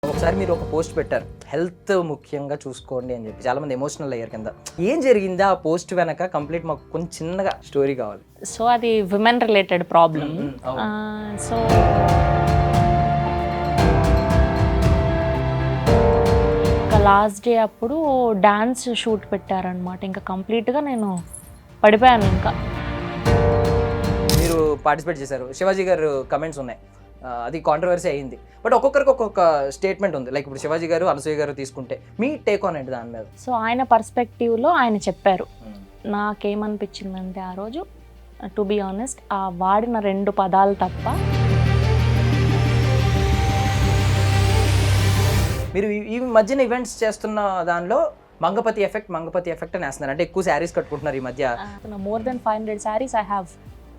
ఒకసారి మీరు ఒక పోస్ట్ పెట్టారు, హెల్త్ ముఖ్యంగా చూసుకోండి అని చెప్పి. చాలా మంది ఎమోషనల్ అయ్యారు కింద. ఏం జరిగిందా ఆ పోస్ట్ వెనక? కంప్లీట్ మాకు కొంచెం చిన్నగా స్టోరీ కావాలి. సో అది women related problem. So last day అప్పుడు డాన్స్ షూట్ పెట్టారనమాట. ఇంకా కంప్లీట్గా నేను పడిపోయాను. ఇంకా మీరు పార్టిసిపేట్ చేశారు, శివాజీ గారు కమెంట్స్ ఉన్నాయి, అది కాంట్రవర్సీ అయింది. బట్ ఒక్కొక్కరికి ఒక్కొక్క స్టేట్మెంట్ ఉంది. లైక్ ఇప్పుడు శివాజీ గారు, అనసూయ గారు తీసుకుంటే మీ టేక్ ఆన్ ఏంటి దాని మీద? సో ఆయన పర్స్పెక్టివ్లో ఆయన చెప్పారు. నాకేమనిపించిందంటే ఆ రోజు టు బీ ఆనెస్ట్, ఆ వాడిన 2 పదాలు తప్ప మీరు ఈ మధ్యన ఈవెంట్స్ చేస్తున్న దానిలో మంగపతి ఎఫెక్ట్ అని వేస్తున్నారు. అంటే ఎక్కువ శారీస్ కట్టుకుంటున్నారు ఈ మధ్య. More than 500 saris I have.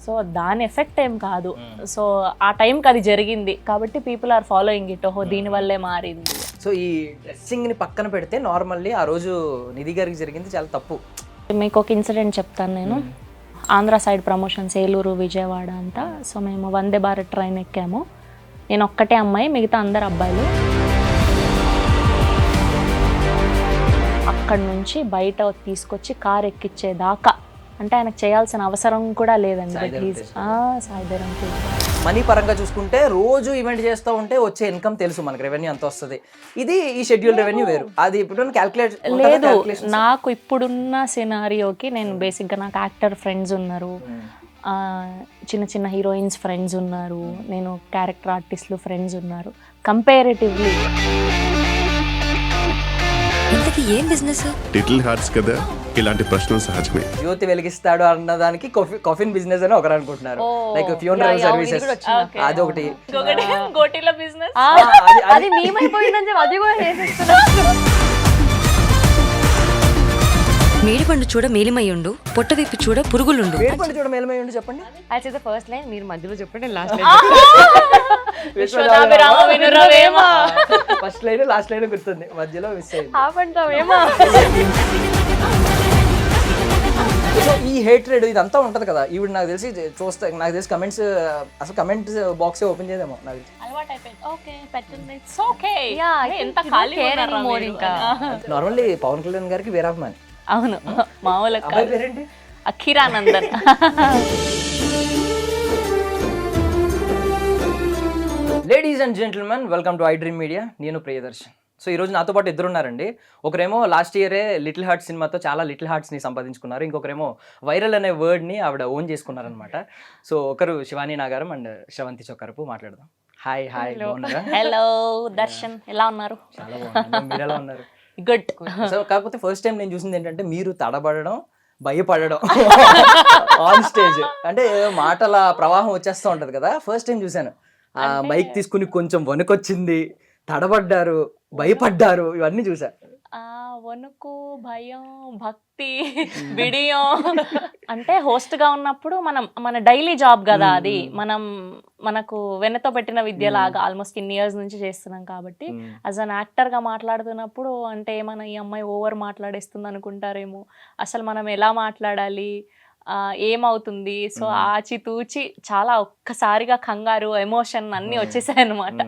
So దాని ఎఫెక్ట్ ఏం కాదు. సో ఆ టైంకి అది జరిగింది కాబట్టి పీపుల్ ఆర్ ఫాలోయింగ్ ఇట్. ఓహో, దీనివల్లే మారింది. సో ఈ డ్రెస్సింగ్ని పక్కన పెడితే నార్మల్లీ ఆ రోజు నిధి గారికి జరిగింది చాలా తప్పు. మీకు ఒక ఇన్సిడెంట్ చెప్తాను నేను. ఆంధ్ర సైడ్ ప్రమోషన్స్, ఏలూరు, విజయవాడ అంతా. సో మేము వందే భారత్ ట్రైన్ ఎక్కాము. నేను ఒక్కటే అమ్మాయి, మిగతా అందరు అబ్బాయిలు. అక్కడి నుంచి బయట తీసుకొచ్చి కార్ ఎక్కించేదాకా, అంటే ఆయనకు చేయాల్సిన అవసరం కూడా లేదండి. సాయిధరం మనీ పరంగా చూసుకుంటే రోజు ఈవెంట్ చేస్తూ ఉంటే వచ్చే ఇన్కమ్ తెలుసు మనకి, రెవెన్యూ ఎంత వస్తుంది. ఇది ఈ షెడ్యూల్ రెవెన్యూ వేరు. అది ఇప్పుడు క్యాల్కులేట్ లేదు. నాకు ఇప్పుడున్న సినారియోకి నేను బేసిక్గా నాకు యాక్టర్ ఫ్రెండ్స్ ఉన్నారు, చిన్న చిన్న హీరోయిన్స్ ఫ్రెండ్స్ ఉన్నారు, నేను క్యారెక్టర్ ఆర్టిస్టులు ఫ్రెండ్స్ ఉన్నారు. కంపారిటివ్లీ ఏం బిజినెస్? లిటిల్ హార్ట్స్ కదా, ఇలాంటి ప్రశ్నలు సహజమే. జ్యోతి వెలిగిస్తాడు అన్నదానికి కాఫిన్ బిజినెస్ అని ఒకరు అనుకుంటున్నారు. లైక్ ఫ్యూనరల్ సర్వీసెస్, అది ఒకటి. గోటిల బిజినెస్ అది మేమైపోయిందని చెప్పి అది కూడా చేసేస్తున్నారు. మేడిపండు చూడ మేలిమయ్యుండు, పొట్ట విప్పి చూడ పురుగులుండు. మేడిపండు చూడ మేలిమయ్యుండు చెప్పండి. అది ఫస్ట్ లైన్, మీరు మధ్యలో చెప్పండి, last first line last line గుర్తుంది, మధ్యలో మిస్ అయింది. సో ఈ హేట్రెడ్ ఇదంతా ఉంటది కదా. ఇప్పుడు నాకు తెలిసి కమెంట్స్, అసలు కమెంట్స్ బాక్స్ ఓపెన్ చేద్దామో నాకు నార్మల్లీ పవన్ కళ్యాణ్ గారికి వీరాభిమాని. అవును, మామూలు పేరేంటి? Akhiranandan. Ladies and gentlemen, welcome to iDream media. నేను ప్రియదర్శన్. సో ఈరోజు నాతో పాటు ఇద్దరు ఉన్నారండి. ఒకరేమో లాస్ట్ ఇయరే లిటిల్ హార్ట్స్ సినిమాతో చాలా లిటిల్ హార్ట్స్ని సంపాదించుకున్నారు. ఇంకొకరేమో వైరల్ అనే వర్డ్ని ఆవిడ ఓన్ చేసుకున్నారనమాట. సో ఒకరు శివానీ నాగారం అండ్ శ్రవంతి చొక్కరపు. మాట్లాడదాం. హాయ్. హలో దర్శన్, ఎలా ఉన్నారు? చాలా బాగున్నారు. మీరు ఎలా ఉన్నారు? గుడ్. సో కాకపోతే ఫస్ట్ టైం నేను చూసింది ఏంటంటే మీరు తడబడడం, భయపడడం ఆన్ స్టేజ్. అంటే మాటల ప్రవాహం వచ్చేస్తూ ఉంటది కదా, ఫస్ట్ టైం చూశాను. ఆ మైక్ తీసుకుని కొంచెం వణుకొచ్చింది, తడబడ్డారు, భయపడ్డారు, ఇవన్నీ చూసా. వణుకు, భయం, భక్తి, బిడియం. అంటే హోస్ట్ గా ఉన్నప్పుడు మన డైలీ జాబ్ కదా అది. మనకు వెన్నతో పెట్టిన విద్యలాగా ఆల్మోస్ట్ ఇన్ని ఇయర్స్ నుంచి చేస్తున్నాం కాబట్టి యాజ్ అన్ యాక్టర్ గా మాట్లాడుతున్నప్పుడు అంటే ఏమైనా ఈ అమ్మాయి ఓవర్ మాట్లాడేస్తుంది అనుకుంటారేమో, అసలు మనం ఎలా మాట్లాడాలి, ఏమవుతుంది. సో ఆచితూచి చాలా ఒక్కసారిగా కంగారు, ఎమోషన్ అన్నీ వచ్చేసాయి అనమాట.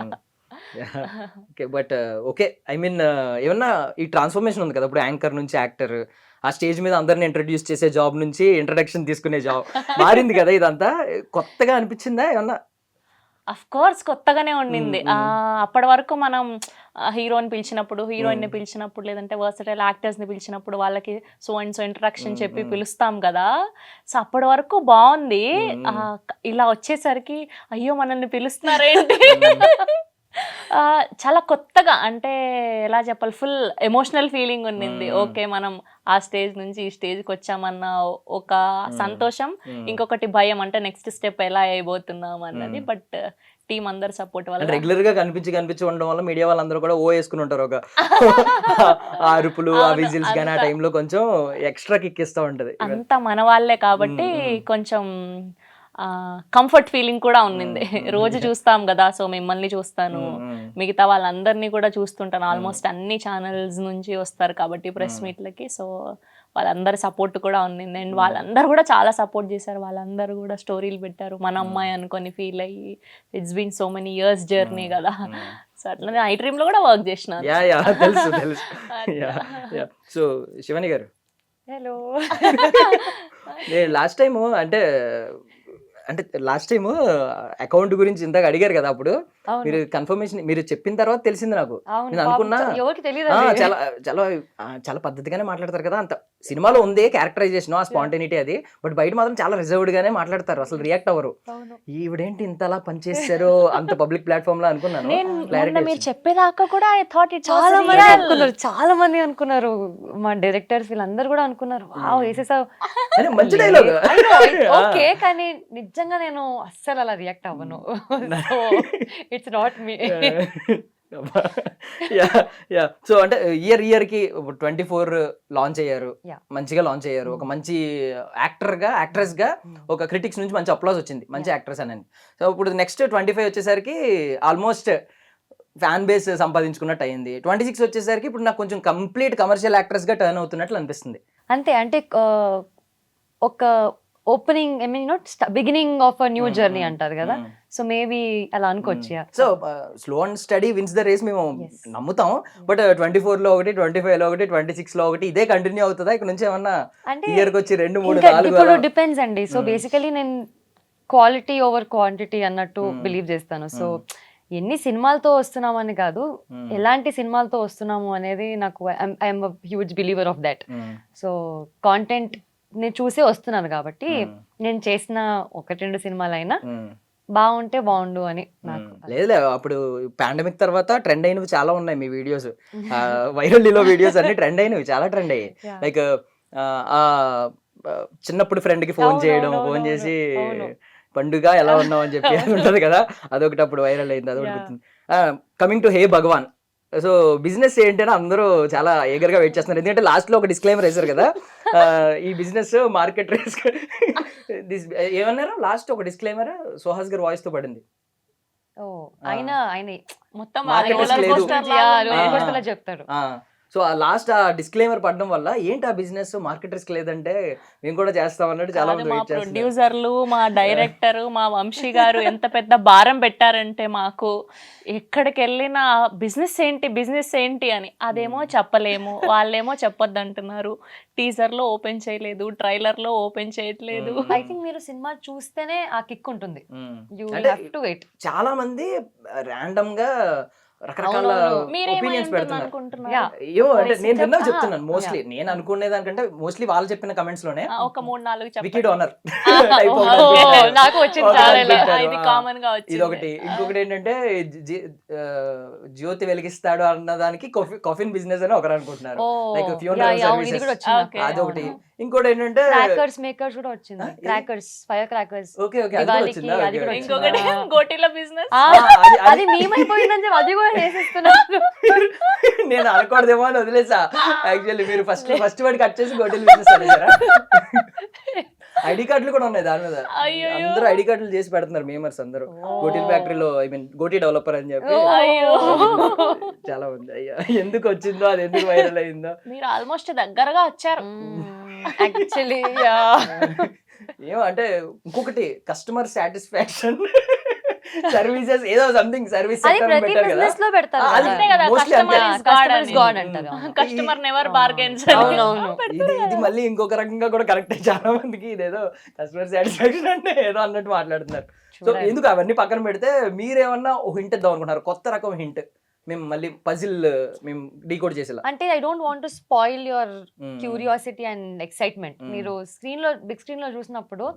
Okay, but okay, I mean ఏమన్నా ఈ ట్రాన్స్ఫర్మేషన్ ఉంది కదా, ఇప్పుడు యాంకర్ నుంచి యాక్టర్, ఆ స్టేజ్ మీద అందరిని ఇంట్రడ్యూస్ చేసే జాబ్ నుంచి ఇంట్రడక్షన్ తీసుకునే జాబ్ మారింది కదా. ఇదంతా కొత్తగా అనిపించిందా ఏమన్నా? అఫ్ కోర్స్ కొత్తగానే ఉండింది. అప్పటి వరకు మనం హీరోని పిలిచినప్పుడు, హీరోయిన్ని పిలిచినప్పుడు, లేదంటే వర్సటైల్ యాక్టర్స్ని పిలిచినప్పుడు వాళ్ళకి సో అండ్ సో ఇంట్రడక్షన్ చెప్పి పిలుస్తాం కదా. సో అప్పటి వరకు బాగుంది. ఇలా వచ్చేసరికి అయ్యో మనల్ని పిలుస్తున్నారేంటి, చాలా కొత్తగా, అంటే ఎలా చెప్పాలి, ఫుల్ ఎమోషనల్ ఫీలింగ్ ఉండింది. ఓకే, మనం ఆ స్టేజ్ నుంచి ఈ స్టేజ్కి వచ్చామన్న ఒక సంతోషం, ఇంకొకటి భయం, అంటే నెక్స్ట్ స్టెప్ ఎలా అయిపోతున్నాం అన్నది. బట్ టీం అందరు సపోర్ట్ వల్ల, రెగ్యులర్ గా కనిపించి ఉండడం వల్ల మీడియా వాళ్ళందరూ కూడా ఓ వేసుకుని ఉంటారు. ఒక ఆ అరుపులు, ఆ విజిల్స్ కానీ ఆ టైంలో కొంచెం ఎక్స్ట్రా కిక్ ఇస్తూ ఉంటది. అంతా మన వాళ్ళే కాబట్టి కొంచెం కంఫర్ట్ ఫీలింగ్ కూడా ఉంది. రోజు చూస్తాం కదా, సో మిమ్మల్ని చూస్తాను, మిగతా వాళ్ళందరినీ కూడా చూస్తుంటాను. ఆల్మోస్ట్ అన్ని ఛానల్స్ నుంచి వస్తారు కాబట్టి ప్రెస్ మీట్లకి. సో వాళ్ళందరి సపోర్ట్ కూడా ఉంది అండ్ వాళ్ళందరూ కూడా చాలా సపోర్ట్ చేశారు. వాళ్ళందరూ కూడా స్టోరీలు పెట్టారు, మన అమ్మాయి అనుకొని ఫీల్ అయ్యి. It's been so many years journey కదా. సో అట్లనే ఐ డ్రీమ్ లో కూడా వర్క్ చేసిన. యా తెలుసు తెలుసు. సో శివాని గారు, హలో. నేను లాస్ట్ టైం అంటే లాస్ట్ టైం అకౌంట్ గురించి ఇందాక అడిగారు కదా, అప్పుడు మీరు కన్ఫర్మేషన్ మీరు చెప్పిన తర్వాత తెలిసింది నాకు. నేను అనుకున్నా ఎవరికి తెలియదు. చాలా చాలా చాలా పద్ధతిగానే మాట్లాడతారు కదా, అంత సినిమాలో ఉంది క్యారెక్టరైజేషన్ ఆ స్పాంటేనిటీ అది, బట్ బయట మాత్రం చాలా రిజర్వ్డ్ గానే మాట్లాడతారు, అసలు రియాక్ట్ అవ్వరు. ఈవిడేంటి ఇంతలా పనిచేస్తారు అంత పబ్లిక్ ప్లాట్ఫామ్ లో అనుకున్నాను. మొన్న మీరు చెప్పేదాకా కూడా ఐ థాట్ ఇట్ చాలా మంది అనుకున్నారు, మా డైరెక్టర్స్ వీళ్ళందరూ కూడా అనుకున్నారు, వావ్ వేసేసావు. మంచి డైలాగ్. ఓకే, కానీ నిజంగా నేను అస్సలు అలా రియాక్ట్ అవ్వను. It's not me. సో అంటే ఇయర్ కి 24 లాంచ్ అయ్యారు, Yeah. మంచిగా లాంచ్ అయ్యారు. ఒక మంచి యాక్ట్రెస్ గా ఒక క్రిటిక్స్ నుంచి మంచి అప్లాజ్ వచ్చింది, మంచి యాక్ట్రెస్ అని. సో ఇప్పుడు నెక్స్ట్ 25 వచ్చేసరికి ఆల్మోస్ట్ ఫ్యాన్ బేస్ సంపాదించుకున్నట్టు అయింది. 26 వచ్చేసరికి ఇప్పుడు నాకు కొంచెం కంప్లీట్ కమర్షియల్ యాక్ట్రెస్ గా టర్న్ అవుతున్నట్లు అనిపిస్తుంది. అంటే ఒక opening I mean beginning of a new journey అంటారు కదా, సో మేబీ అలా అనుకోవచ్చు. So slow and steady wins the race మేము నమ్ముతాం, బట్ 24 లో ఒకటి, 25 లో ఒకటి, 26 లో ఒకటి ఇదే కంటిన్యూ అవుతుందా ఇక్కడ నుంచి? ఏమన్నా ఇయర్ కి వచ్చి 2, 3, 4 ఇప్పుడు డిపెండ్స్ అండి. సో బేసికలీ నేను క్వాలిటీ ఓవర్ క్వాంటిటీ అన్నట్టు బిలీవ్ చేస్తాను. సో ఎన్ని సినిమాలతో వస్తున్నామని కాదు, ఎలాంటి సినిమాలతో వస్తున్నాము అనేది నాకు I'm huge believer of that. So content నేను చూసే వస్తున్నాను కాబట్టి నేను చేసిన 1-2 సినిమాలైనా బాగుంటే బాగుండు అని నాకు. లేదు అప్పుడు పాండమిక్ తర్వాత ట్రెండ్ అయినవి చాలా ఉన్నాయి మీ వీడియోస్, వైరల్ వీడియోస్ అన్ని ట్రెండ్ అయినవి, చాలా ట్రెండ్ అయ్యాయి. లైక్ చిన్నప్పుడు ఫ్రెండ్ కి ఫోన్ చేయడం, ఫోన్ చేసి పండుగ ఎలా ఉన్నావు అని చెప్పి ఉంటది కదా, అదొకటి అప్పుడు వైరల్ అయింది, అదొకటి గుర్తుంది. Coming to hey Bhagwan, so business ఏంటంటే అందరూ చాలా eager గా వెయిట్ చేస్తున్నారు, ఎందుకంటే లాస్ట్ లో ఒక డిస్క్లైమర్ వేశారు కదా, ఈ బిజినెస్ మార్కెట్ రిస్క్ ఏమన్నారు లాస్ట్ ఒక డిస్క్లైమర్ సుహాస్ గారి వాయిస్ తో పడింది. ఆయన మొత్తం Market risk లేదు. చెప్తారు. సో ఆ లాస్ట్ ఆ డిస్క్లైమర్ పడడం వల్ల ఏంటి ఆ బిజినెస్ మార్కెట్ రిస్క్ లేదంటే మేము కూడా చేస్తాం అన్నట్టు చాలా మంది మా వెయిట్ చేస్తున్నారు. ప్రొడ్యూసర్లు, మా డైరెక్టర్, మా వంశీ గారు ఎంత పెద్ద భారం పెట్టారంటే మాకు, ఎక్కడికి వెళ్ళినా బిజినెస్ ఏంటి అని. అదేమో చెప్పలేము, వాళ్ళేమో చెప్పొద్దు అంటున్నారు, టీజర్ లో ఓపెన్ చేయలేదు, ట్రైలర్ లో ఓపెన్ చేయట్లేదు. ఐ థింక్ మీరు సినిమా చూస్తేనే ఆ కిక్ ఉంటుంది. You అంటే have to wait. చాలా మంది ర్యాండమ్ గా రకరకాల ఒపీనియన్స్ పెడుతున్నారు. ఏమో అంటే నేను విన్నా చెప్తున్నాను, మోస్ట్లీ నేను అనుకునే దానికంటే మోస్ట్లీ వాళ్ళు చెప్పిన కమెంట్స్ లోనే ఒక 3-4 వికెట్ ఓనర్ నాకు వచ్చింది ఇది కామన్ గా వచ్చింది. ఇదొకటి. ఇంకొకటి ఏంటంటే జ్యోతి వెలిగిస్తాడు అన్నదానికి కాఫిన్ బిజినెస్ అని ఒకరు అనుకుంటున్నారు, లైక్ ఫ్యూనరల్ సర్వీసెస్ అదొకటి. ఇంకోటి ఏంటంటే క్రాకర్స్ మేకర్స్ కూడా వచ్చింది, crackers fire crackers. Okay okay అది కూడా వచ్చిందా? అది కూడా ఇంకొకటి గోటీల బిజినెస్, అది మేమైపోయిందని చెప్పి అది కూడా చేసేస్తున్నారు. నేను అనకూడదేమో అని వదిలేసా. యాక్చువల్లీ మీరు ఫస్ట్ వాడి కట్ చేసి గోటీల బిజినెస్ అనేసారా? ఐడి కార్డులు కూడా ఉన్నాయి దాని మీద, అందరూ ఐడి కార్డులు చేసి పెడుతున్నారు మేమర్స్ అందరూ, గోటీల ఫ్యాక్టరీలో ఐ మీన్ గోటీ డెవలపర్ అని చెప్పి చాలా ఉంది. అయ్యా ఎందుకు వచ్చిందో, అది ఎందుకు వైరల్ అయిందో. మీరు ఆల్మోస్ట్ దగ్గరగా వచ్చారు యాక్చువల్లీ. ఏమో అంటే ఇంకొకటి కస్టమర్ సాటిస్ఫాక్షన్ సర్వీసెస్ ఏదో సంథింగ్ సర్వీస్ అది ప్రతి బిజినెస్ లో పెడతారు అంతే కదా, Mostly కస్టమర్ ఇస్ గాడ్ అంటారు. Customer never bargains. అవునవును. ఇది మళ్ళీ ఇంకొక రకంగా కూడా కరెక్ట్. చాలా మందికి ఇదేదో కస్టమర్ సాటిస్ఫాక్షన్ అంటే ఏదో అన్నట్టు మాట్లాడుతున్నారు. సో ఎందుకు అవన్నీ పక్కన పెడితే మీరేమన్నా ఒక హింట్ ఇద్దాం అనుకుంటున్నారు, కొత్త రకం హింట్ మేము మళ్ళీ పజిల్ మేము డీకోడ్ చేసేలా? అంటే I don't want to spoil your curiosity and excitement. మీరు బిగ్ స్క్రీన్ లో చూసినప్పుడు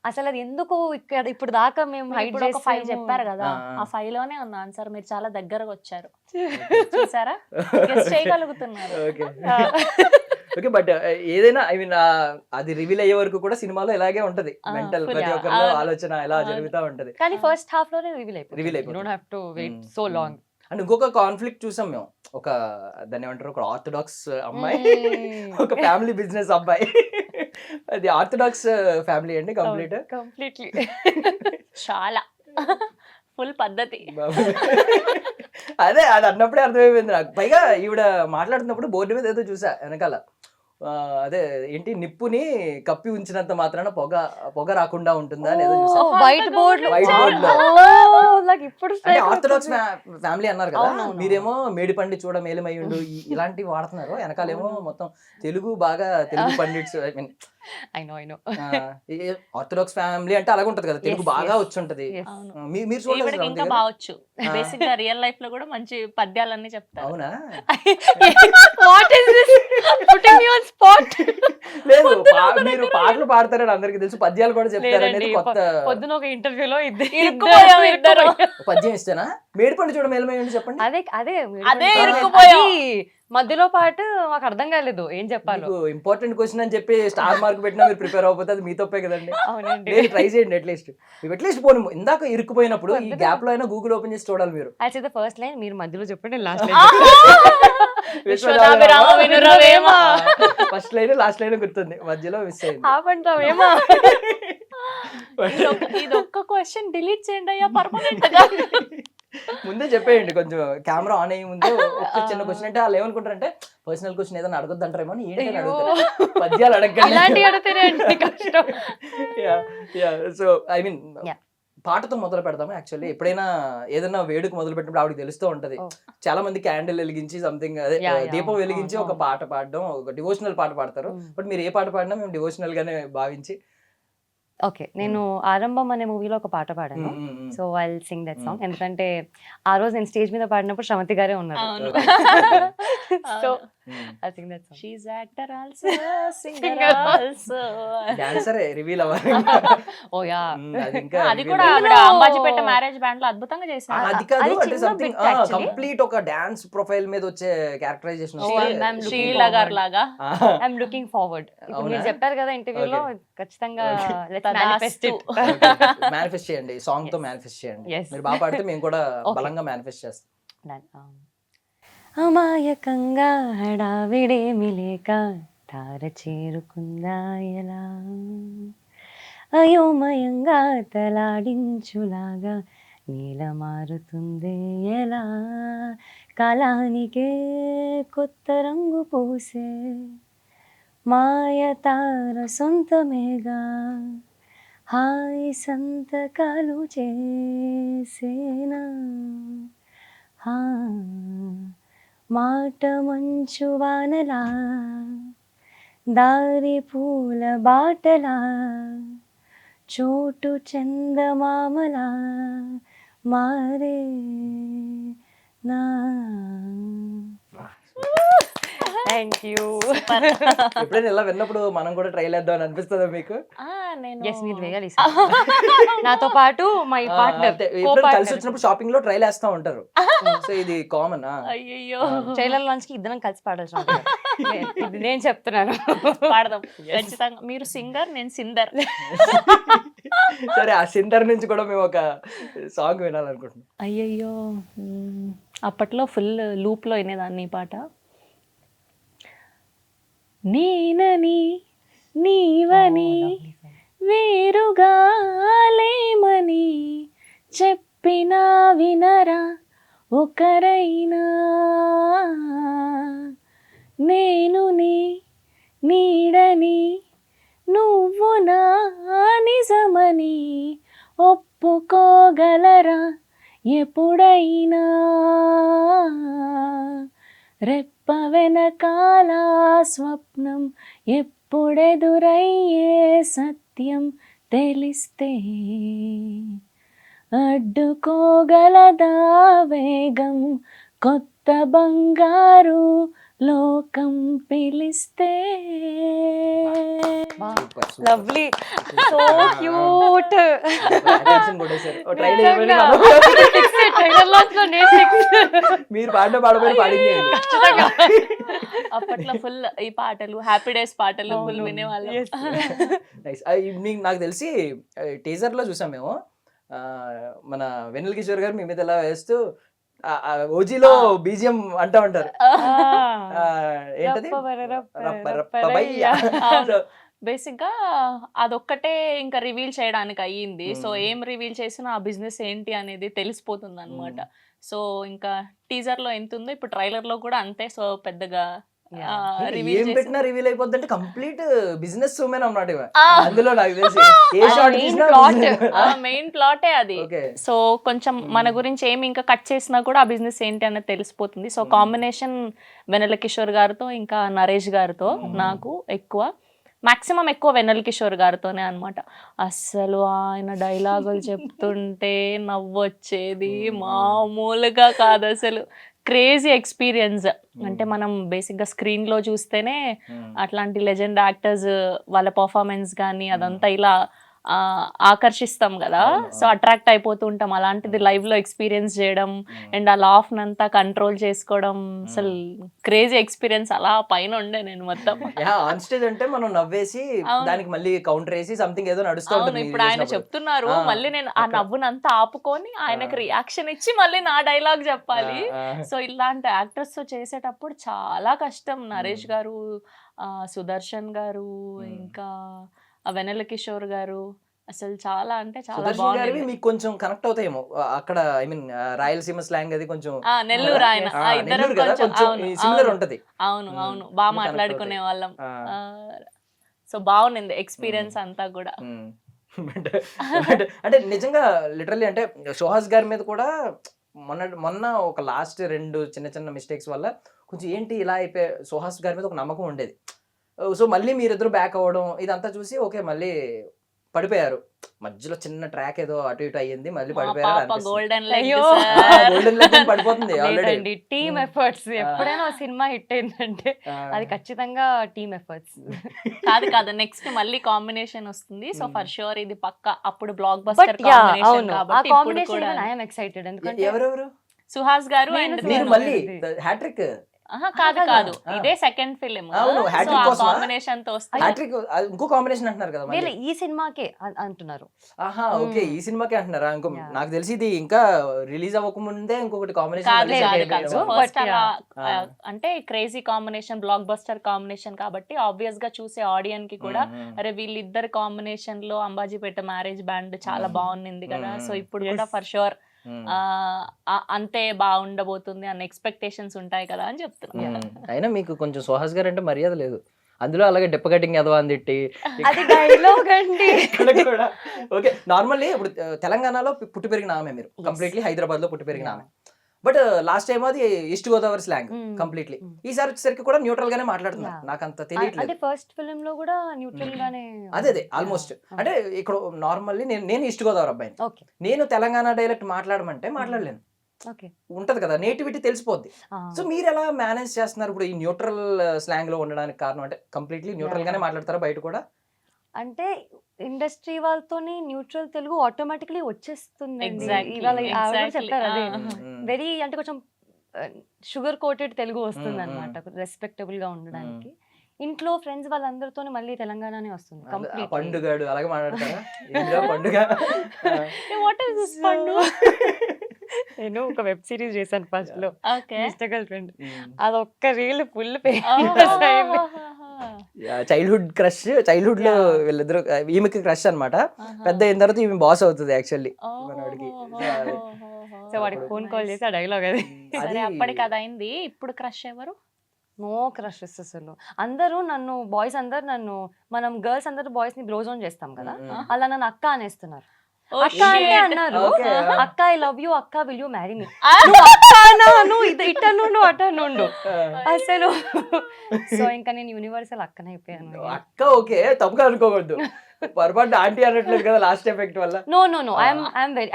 అసలు అది ఎందుకు ఇక్కడ ఇప్పుడు దాకా మేము హైడ్ చేసి 5 చెప్పారు కదా, ఆ 5 లోనే ఉంది ఆన్సర్. మీరు చాలా దగ్గరగా వచ్చారు, చూసారా, గెస్ చేయగలుగుతున్నారు. ఓకే బట్ ఏదైనా ఐ మీన్ అది రివీల్ అయ్యే వరకు కూడా సినిమాలో ఇలాగే ఉంటది, మెంటల్ ప్రతి ఒక్కరిలో ఆలోచన ఎలా జరుగుతూ ఉంటది. కానీ ఫస్ట్ హాఫ్ లోనే రివీల్ అయిపోయింది. అయిపోతుంది. Don't have to wait so long. And ఇంకొక కాన్ఫ్లిక్ట్ చూసాం మేము, ఒక దాన్ని ఏమంటారు, ఒక ఆర్థడాక్స్ అమ్మాయి, ఒక ఫ్యామిలీ బిజినెస్ అబ్బాయి. అది ఆర్థడాక్స్ ఫ్యామిలీ అండి కంప్లీట్లీ చాలా ఫుల్ పద్ధతి. అదే అది అన్నప్పుడే అర్థమైపోయింది నాకు. పైగా ఈవిడ మాట్లాడుతున్నప్పుడు బోర్డు మీద ఏదో చూసా వెనకాల, అదే ఏంటి నిప్పుని కప్పి ఉంచినంత మాత్రాన పొగ రాకుండా ఉంటుందా అని ఏదో చూసా. వైట్ బోర్డ్ White board లో. నాకు ఇప్పుడు అంటే strike ఆర్థడాక్స్ అవుతుంది. ఫ్యామిలీ అన్నారు కదా, అవునవును. మీరేమో మేడిపండి చూడ మేలుమయ్యుండు ఇలాంటివి వాడుతున్నారు, వెనకాలేమో మొత్తం తెలుగు బాగా Telugu pundits I mean I know. Orthodox family అంటే అలాగే ఉంటది కదా, తెలుగు Yes, బాగా yes. వచ్చి ఉంటది. Yes. అవును. మీరు చూడలేదు ఈవిడకి శ్రవంతి ఇంకా గారు? బావచ్చు. బేసిక్ గా రియల్ లైఫ్ లో కూడా మంచి పద్యాలన్నీ చెప్తారు. అవునా? What is this? Putting me on spot. లేదు, మీరు పాటలు పాడతారని అందరికి తెలుసు, పద్యాలు కూడా చెప్తారనేది లేదండి, కొత్త. పొద్దున ఒక ఇంటర్వ్యూలో ఇరుక్కుపోయాం ఇద్దరు. పద్యం ఇస్తేనా? మేడిపండి చూడ మేలుమయ్యుండు చెప్పండి. అదే అదే అది ఇరుక్కుపోయాం. మధ్యలో పాటు మాకు అర్థం కాలేదు ఏం చెప్పాలో. మీకు ఇంపార్టెంట్ క్వశ్చన్ అని చెప్పి స్టార్ మార్క్ పెట్టినా మీరు ప్రిపేర్ అవ్వకపోతే అది మీ తప్పే కదండి. అవునండి. లేదు, ట్రై చేయండి అట్లీస్ట్. మీరు అట్లీస్ట్ పోను ఇందాక ఇరుక్కుపోయినప్పుడు ఈ గ్యాప్ లో అయినా గూగుల్ ఓపెన్ చేసి చూడాలి మీరు. I said the first line, మీరు మధ్యలో చెప్పండి, లాస్ట్ విశ్వదాభిరామ వినురవేమ. ఫస్ట్ లైన్ లాస్ట్ లైన్ గుర్తుంది, మధ్యలో మిస్ అయింది. ఆపంటావేమా? ఇది ఒక్క క్వశ్చన్ డిలీట్ చేయండి అయ్యా పర్మనెంట్ గా. ముందే చెప్పేయండి, కొంచెం కెమెరా ఆన్ అయ్యే ముందు ఒక చిన్న క్వశ్చన్. అంటే వాళ్ళు ఏమనుకుంటారంటే పర్సనల్ క్వశ్చన్ ఏదైనా అడగొద్దు అంటారేమో అని ఏంటి అని అడుగుతారు. పద్యాలు అడగండి. ఇలాంటి అడిగితేనే అండి కష్టం. So I mean Yeah. పాటతో మొదలు పెడదాము. యాక్చువల్లీ ఎప్పుడైనా ఏదైనా వేడుక మొదలు పెట్టినప్పుడు ఆవిడకి తెలుస్తూ ఉంటది. Oh. చాలా మంది క్యాండిల్ వెలిగించి సంథింగ్ అదే Yeah, yeah. దీపం వెలిగించి ఒక పాట పాడడం, ఒక డివోషనల్ పాట పాడతారు. బట్ మీరు ఏ పాట పాడినా మేము డివోషనల్ గానే భావించి. ఓకే, నేను ఆరంభం అనే మూవీలో ఒక పాట పాడాను. So I will sing that song. ఎందుకంటే ఆ రోజు నేను స్టేజ్ మీద పాడినప్పుడు శ్రవంతి గారే ఉన్నారు. అవును. So I sing that song. She's actor also singer also. డాన్సరే రివీల్ అవ్వాలి. ఓ యా, అది ఇంకా అది reveal కూడా అవ్వాలి. ఆవిడ అంబాజీపేట మ్యారేజ్ బ్యాండ్ లో అద్భుతంగా చేశారు. అది కాదు, అది అంటే చిన్న సంథింగ్ bit actually. కంప్లీట్ ఒక డాన్స్ ప్రొఫైల్ మీద వచ్చే characterisation. Oh, I'm looking Sheela గారు forward. లాగా. I'm looking forward. ఇప్పుడు మీరు అవునా? చెప్పారు కదా ఇంటర్వ్యూలో, ఖచ్చితంగా let's తదాస్తు. manifest it. మేనిఫెస్ట్ చేయండి, సాంగ్ తో Yes. మేనిఫెస్ట్ చేయండి. Yes. మీరు బాగా పాడితే మేము కూడా Okay. బలంగా మేనిఫెస్ట్ చేస్తాం. Done. అమాయకంగా హడావిడేమి లేక తార చేరుకుందా ఎలా, అయోమయంగా తలాడించులాగా నీల మారుతుంది ఎలా, కాలానికే కొత్త రంగు పూసే మాయ తార సొంతమేగా, హాయి సంతకాలు చేసేనా, హా మాట మంచు వానలా, దారి పూల బాటలా, చోటు చందమామలా మారే నా. Thank you. ఎప్పుడైనా ఇలా విన్నప్పుడు మనం కూడా ట్రై చేద్దాం అని అనిపిస్తుందా మీకు? నేను ఎస్, మీరు వేయాలి నాతో పాటు మై పార్ట్నర్. అంటే ఎప్పుడైనా కలిసి వచ్చినప్పుడు షాపింగ్ లో ట్రైల్ వేస్తా ఉంటారు. సో ఇది కామన్. అయ్యో ట్రైలర్ లాంచ్ కి ఇద్దరం కలిసి పాడాల్సిన ఇది నేను చెప్తున్నాను. పాడదాం ఖచ్చితంగా. మీరు సింగర్, నేను సిందర్. సరే, ఆ సిందర్ నుంచి కూడా మేము ఒక సాంగ్ వినాలనుకుంటున్నాం. అయ్యయ్యో, అప్పట్లో ఫుల్ లూప్ లో వినేదాన్ని ఈ పాట. నేనని నీవని వేరుగా లేమని చెప్పినా వినరా ఒకరైనా, నేను నీ నీడని నువ్వు నా నిజమని ఒప్పుకోగలరా ఎప్పుడైనా, రెప్ప వెనకాల స్వప్నం ఎప్పుడెదురయ్యే సత్యం తెలిస్తే, అడ్డుకోగలదా వేగం కొత్త బంగారు లోకం పిలిస్తే. Lovely, so cute. మీరు పాడిన పాడబోయి పాడింది. అప్పట్లో ఫుల్ ఈ పాటలు, హ్యాపీ డేస్ పాటలు ఫుల్ వినేవాళ్ళం. నాకు తెలిసి టీజర్ లో చూసాం మేము, మన వెన్నెల కిషోర్ గారు మీ మీద ఎలా వేస్తూ ఓజీలో బీజిఎం అంటా ఉంటారు. ఏంటది? బేసిక్ గా అదొక్కటే ఇంకా రివీల్ చేయడానికి అయ్యింది. సో ఏం రివీల్ చేసినా ఆ బిజినెస్ ఏంటి అనేది తెలిసిపోతుంది అనమాట. సో ఇంకా టీజర్ లో ఎంత ఉందో ఇప్పుడు ట్రైలర్ లో కూడా అంతే. సో పెద్దగా ఏం పెట్టినా రివీల్ అయిపోద్ది అంటే కంప్లీట్ బిజినెస్ ఉమెన్ అన్నమాట ఇవ. అందులో నాకు తెలిసి ఏ షార్ట్ తీసినా మెయిన్ ప్లాటే అది. ఓకే. సో కొంచెం మన గురించి ఏమి ఇంకా కట్ చేసినా కూడా ఆ బిజినెస్ ఏంటి అన్నది తెలిసిపోతుంది. సో కాంబినేషన్ వెన్నెల కిషోర్ గారితో ఇంకా నరేష్ గారితో నాకు మాక్సిమం ఎక్కువ వెన్నెల కిషోర్ గారితోనే అన్నమాట. అస్సలు ఆయన డైలాగులు చెప్తుంటే నవ్వొచ్చేది మామూలుగా కాదు అసలు. Crazy experience. అంటే మనం బేసిక్గా స్క్రీన్లో చూస్తేనే అట్లాంటి లెజెండ్ యాక్టర్స్ వాళ్ళ పర్ఫార్మెన్స్ కానీ అదంతా ఇలా ఆకర్షిస్తాం కదా, సో అట్రాక్ట్ అయిపోతూ ఉంటాం. అలాంటిది లైవ్ లో ఎక్స్పీరియన్స్ చేయడం అండ్ ఆ లాఫ్ నంతా కంట్రోల్ చేసుకోవడం అసలు క్రేజీ ఎక్స్పీరియన్స్. అలా పైన ఉండే నేను మొత్తం. ఆన్ స్టేజ్ అంటే మనం నవ్వేసి దానికి మళ్ళీ కౌంటర్ వేసి సంథింగ్ ఏదో నడుస్తూ ఉంటుంది. ఇప్పుడు ఆయన చెప్తున్నారు, మళ్ళీ నేను ఆ నవ్వునంతా ఆపుకొని ఆయనకి రియాక్షన్ ఇచ్చి మళ్ళీ నా డైలాగ్ చెప్పాలి. సో ఇలాంటి యాక్టర్స్ తో చేసేటప్పుడు చాలా కష్టం. నరేష్ గారు, సుదర్శన్ గారు, ఇంకా వెన్నెల కిషోర్ గారు, అసలు చాలా అంటే చాలా బాగుంది. మీకు కొంచెం కనెక్ట్ అవుతాయేమో అక్కడ, ఐ మీన్ రాయలసీమ స్లాంగ్ అది కొంచెం నెల్లూరు ఆయన, ఇద్దరం సిమిలర్ ఉంటది. అవును అవును, బాగా మాట్లాడుకునే వాళ్ళం. సో బాగుంది ఎక్స్పీరియన్స్ అంతా కూడా. అంటే నిజంగా లిటరల్లీ అంటే సుహాస్ గారి మీద కూడా మొన్న ఒక లాస్ట్ 2 చిన్న చిన్న మిస్టేక్స్ వల్ల కొంచెం ఏంటి ఇలా అయిపోయి సుహాస్ గారి మీద ఒక నమ్మకం ఉండేది. సో మళ్ళీ మీరిద్దరు బ్యాక్ అవ్వడం ఇదంతా చూసి ఓకే మళ్ళీ పడిపోయారు. మధ్యలో చిన్న ట్రాక్ ఏదో అటు ఇటు అయ్యింది, మళ్ళీ పడిపోయారు. గోల్డెన్ లెగ్ పడిపోతుంది ఆల్రెడీ. Team efforts. ఎప్పుడైనా సినిమా హిట్ అయిందంటే అది ఖచ్చితంగా టీమ్ ఎఫర్ట్స్. కాదు నెక్స్ట్ మళ్ళీ కాంబినేషన్ వస్తుంది. సో ఫర్ షూర్ ఇది పక్కా అప్పుడు బ్లాక్ బస్టర్ కాంబినేషన్ కాబట్టి ఇప్పుడు కూడా ఐ యామ్ ఎక్సైటెడ్. ఎందుకంటే ఎవరెవరు? సుహాస్ గారు అండ్ మీరు మళ్ళీ హ్యాట్రిక్ కాదు ఇదే సెకండ్ ఫిలిం. కాంబినేషన్ తో ఇంకో కాంబినేషన్ అంటున్నారు కదా ఈ సినిమాకే అంటున్నారు. ఆహా ఓకే, ఈ సినిమాకే అంటున్నారా? ఇంకో నాకు తెలిసి ఇది ఇంకా రిలీజ్ అవ్వకముందే ఇంకొకటి కాంబినేషన్. అంటే crazy combination, block buster combination కాబట్టి ఆబ్వియస్ గా చూసే ఆడియన్స్ కి కూడా అరే వీళ్ళిద్దరు కాంబినేషన్ లో అంబాజీపేట మ్యారేజ్ బ్యాండ్ చాలా బాగుంది కదా, సో ఇప్పుడు కూడా ఫర్ షూర్ అంతే బాగుండబోతుంది అన్న ఎక్స్పెక్టేషన్స్ ఉంటాయి కదా అని చెప్తున్నా. అయినా మీకు కొంచెం సుహాస్ గారు అంటే మర్యాద లేదు. అందులో అలాగే డెప్ప కటింగ్ ఎదవా అని తిట్టి కూడా ఓకే. నార్మల్లీ ఇప్పుడు తెలంగాణలో పుట్టి పెరిగిన ఆమె, మీరు కంప్లీట్లీ హైదరాబాద్ లో పుట్టి పెరిగిన ఆమె. బట్ లాస్ట్ టైం అది ఈస్ట్ గోదావరి స్లాంగ్ కంప్లీట్లీ. ఈసారి వచ్చేసరికి కూడా న్యూట్రల్ గానే మాట్లాడుతున్నారు. నాకు అంత తెలియట్లేదు. ఫస్ట్ ఫిల్మ్ లో కూడా న్యూట్రల్ గానే అదే ఆల్మోస్ట్. అంటే ఇక్కడ నార్మల్లీ నేను ఈస్ట్ గోదావరి అబ్బాయిని, నేను తెలంగాణ డైలెక్ట్ మాట్లాడమంటే మాట్లాడలేను. ఉంటది కదా, నేటివిటీ తెలిసిపోద్ది. సో మీరు ఎలా మేనేజ్ చేస్తున్నారు ఇప్పుడు ఈ న్యూట్రల్ స్లాంగ్ లో ఉండడానికి కారణం? అంటే కంప్లీట్లీ న్యూట్రల్ గానే మాట్లాడతారా బయట కూడా? అంటే ఇండస్ట్రీ వాళ్ళతోని న్యూట్రల్ తెలుగు ఆటోమేటిక్లీ వచ్చేస్తుంది. చెప్పారు అదే వెరీ అంటే కొంచెం షుగర్ కోటెడ్ తెలుగు వస్తుంది అనమాట, రెస్పెక్టబుల్ గా ఉండడానికి. ఇంట్లో ఫ్రెండ్స్ వాళ్ళందరితో మళ్ళీ తెలంగాణనే వస్తుంది. పండుగాడు అలాగే మాట్లాడతారా? పండుగ నేను ఒక వెబ్ సిరీస్ చేశాను ఫస్ట్ లో, గర్ల్ ఫ్రెండ్. అదొక్క reel full childhood crush. Childhood లో వీళ్ళిద్దరు, ఈమెకి క్రష్ అన్నమాట. పెద్ద అయిన తర్వాత ఈమె బాస్ అవుతుంది యాక్చువల్లీ మనోడికి. సో వాడికి ఫోన్ కాల్ చేసి ఆ డైలాగ్ అది అప్పటికి అది అయింది. ఇప్పుడు క్రష్ ఎవరు? నో క్రషెస్ అసలు. అందరూ నన్ను బాయ్స్ అందరు నన్ను, మనం గర్ల్స్ అందరూ బాయ్స్ ని బ్రోజోన్ చేస్తాం కదా, అలా నన్ను అక్క అనేస్తున్నారు. అక్క అంటే అన్నారు, అక్క ఐ లవ్ యూ, అక్క విల్ యూ మ్యారీ మీ. ఇట నుండు అట నుండు అసలు. సో ఇంకా నేను యూనివర్సల్ అక్కనే అయిపోయాను. అక్క ఓకే, తప్పుగా అనుకోకూడదు. పొరపాటు ఆంటీ అనట్లేదు కదా లాస్ట్ ఎఫెక్ట్ వల్ల. No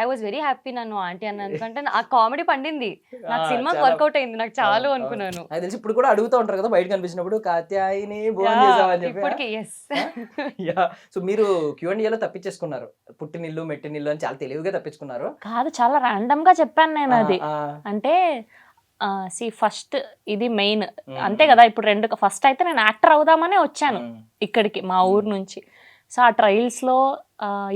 I was very happy నన్ను ఆంటీ అన్న, ఎందుకంటే ఆ కామెడీ పండింది, నాకు సినిమా వర్కౌట్ అయింది, నాకు చాలు అనుకున్నాను. నాకు తెలిసి ఇప్పుడు కూడా అడుగుతూ ఉంటారు కదా బయట కనిపించినప్పుడు, కాత్యాయిని భోజనం చేసావని చెప్పి. ఇప్పటికి ఎస్. సో మీరు Q&A లో తప్పించేసుకున్నారు, పుట్టినిల్లు మెట్టినిల్లు అని చాలా తెలివిగా తప్పించుకున్నారు. కాదు, చాలా ర్యాండమ్ గా చెప్పాను నేను అది. అంటే ఫస్ట్ ఇది మెయిన్ అంతే కదా. ఇప్పుడు ఫస్ట్ అయితే నేను యాక్టర్ అవుదామనే వచ్చాను ఇక్కడికి మా ఊరు నుంచి. సో ఆ ట్రయల్స్లో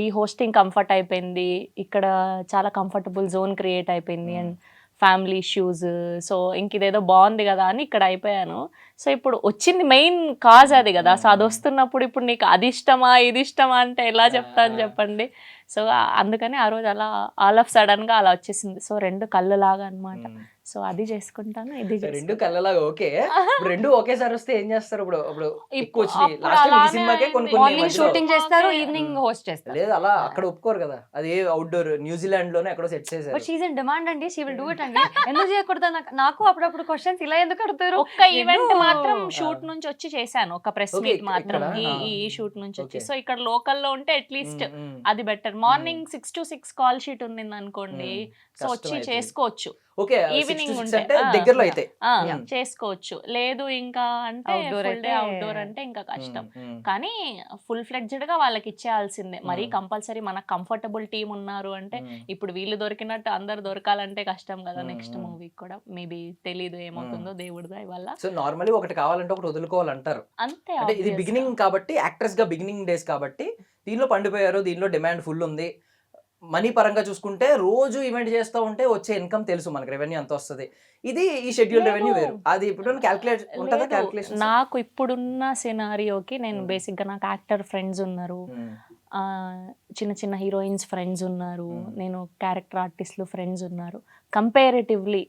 ఈ హోస్టింగ్ కంఫర్ట్ అయిపోయింది, ఇక్కడ చాలా కంఫర్టబుల్ జోన్ క్రియేట్ అయిపోయింది, అండ్ ఫ్యామిలీ ఇష్యూస్. సో ఇంక ఇదేదో బాగుంది కదా అని ఇక్కడ అయిపోయాను. సో ఇప్పుడు వచ్చింది మెయిన్ కాజ్ అది కదా. సో అది వస్తున్నప్పుడు ఇప్పుడు నీకు అది ఇష్టమా ఇది ఇష్టమా అంటే ఎలా చెప్తాను చెప్పండి. సో అందుకని ఆ రోజు అలా ఆల్ ఆఫ్ సడన్గా అలా వచ్చేసింది. సో 2 కళ్ళు లాగా అనమాట. సో అది చేసుకుంటాను, ఇది రెండు కళ్ళలాగా ఓకే. ఇప్పుడు రెండు ఒకేసారి వస్తే ఏం చేస్తారు? ఇప్పుడు ఇప్పుడు ఎక్కువ అప్పుడు వచ్చినాయి లాస్ట్ టైం ఈ అలానే సినిమాకే కొన్ని అయింది. కొన్ని మార్నింగ్ మధ్యలో షూటింగ్ చేస్తారు, Okay. ఈవినింగ్ హోస్ట్ చేస్తారు. లేదు అలా అక్కడ ఒప్పుకోరు కదా, అది అవుట్డోర్ న్యూజిలాండ్ లోనే ఎక్కడో సెట్ చేశారు. బట్ షీఈ్ ఇన్ డిమాండ్ అండి, షీ విల్ డూ ఇట్ అండి. ఎందుకు చేయకూడదు? నాకు అప్పుడప్పుడు క్వశ్చన్స్ ఇలా ఎందుకు అడుగుతారు? ఒక్క ఈవెంట్ మాత్రం షూట్ నుంచి వచ్చి చేశాను, ఒక ప్రెస్ Okay, మీట్ మాత్రం ఇక్కడ? ఈ షూట్ నుంచి వచ్చి. Okay. సో ఇక్కడ లోకల్లో ఉంటే అట్లీస్ట్ అది better. Morning 6 to 6 call sheet ఉంది అనుకోండి, సో వచ్చి కష్టం అవుతుంది. చేసుకోవచ్చు. ఓకే ఈవినింగ్ అంటే ఉంటే దగ్గరలో అయితే చేసుకోవచ్చు. లేదు ఇంకా అంటే Outdoor ఫుల్ డే అయితే- అవుట్డోర్ అంటే ఇంకా కష్టం. కానీ ఫుల్ ఫ్లెడ్జ్డ్ గా వాళ్ళకి ఇచ్చేయాల్సిందే. మరీ కంపల్సరీ మనకు కంఫర్టబుల్ టీం ఉన్నారు అంటే, ఇప్పుడు వీళ్ళు దొరికినట్టు అందరు దొరకాలంటే కష్టం కదా. నెక్స్ట్ మూవీకి కూడా మేబీ తెలీదు ఏమవుతుందో, దేవుడి దయ వల్ల. సో నార్మల్లీ ఒకటి కావాలంటే ఒకటి వదులుకోవాలంటారు. అంతే, అంటే ఇది obvious గా. బిగినింగ్ కాబట్టి, యాక్ట్రెస్ గా బిగినింగ్ డేస్ కాబట్టి దీనిలో పండిపోయారు, దీనిలో డిమాండ్ ఫుల్ ఉంది. మనీ పరంగా చూసుకుంటే రోజు ఈవెంట్ చేస్తూ ఉంటే వచ్చే ఇన్కమ్ తెలుసు మనకి, రెవెన్యూ ఎంత వస్తుంది. ఇది ఈ షెడ్యూల్ లేదు. రెవెన్యూ వేరు. అది ఇప్పుడు క్యాల్కులేట్ ఉంటుందా? లేదు, క్యాల్కులేషన్ నాకు ఇప్పుడున్న సినారియోకి నేను బేసిక్ గా నాకు యాక్టర్ ఫ్రెండ్స్ ఉన్నారు, చిన్న చిన్న హీరోయిన్స్ ఫ్రెండ్స్ ఉన్నారు, నేను క్యారెక్టర్ ఆర్టిస్టులు ఫ్రెండ్స్ ఉన్నారు. కంపారిటివ్లీ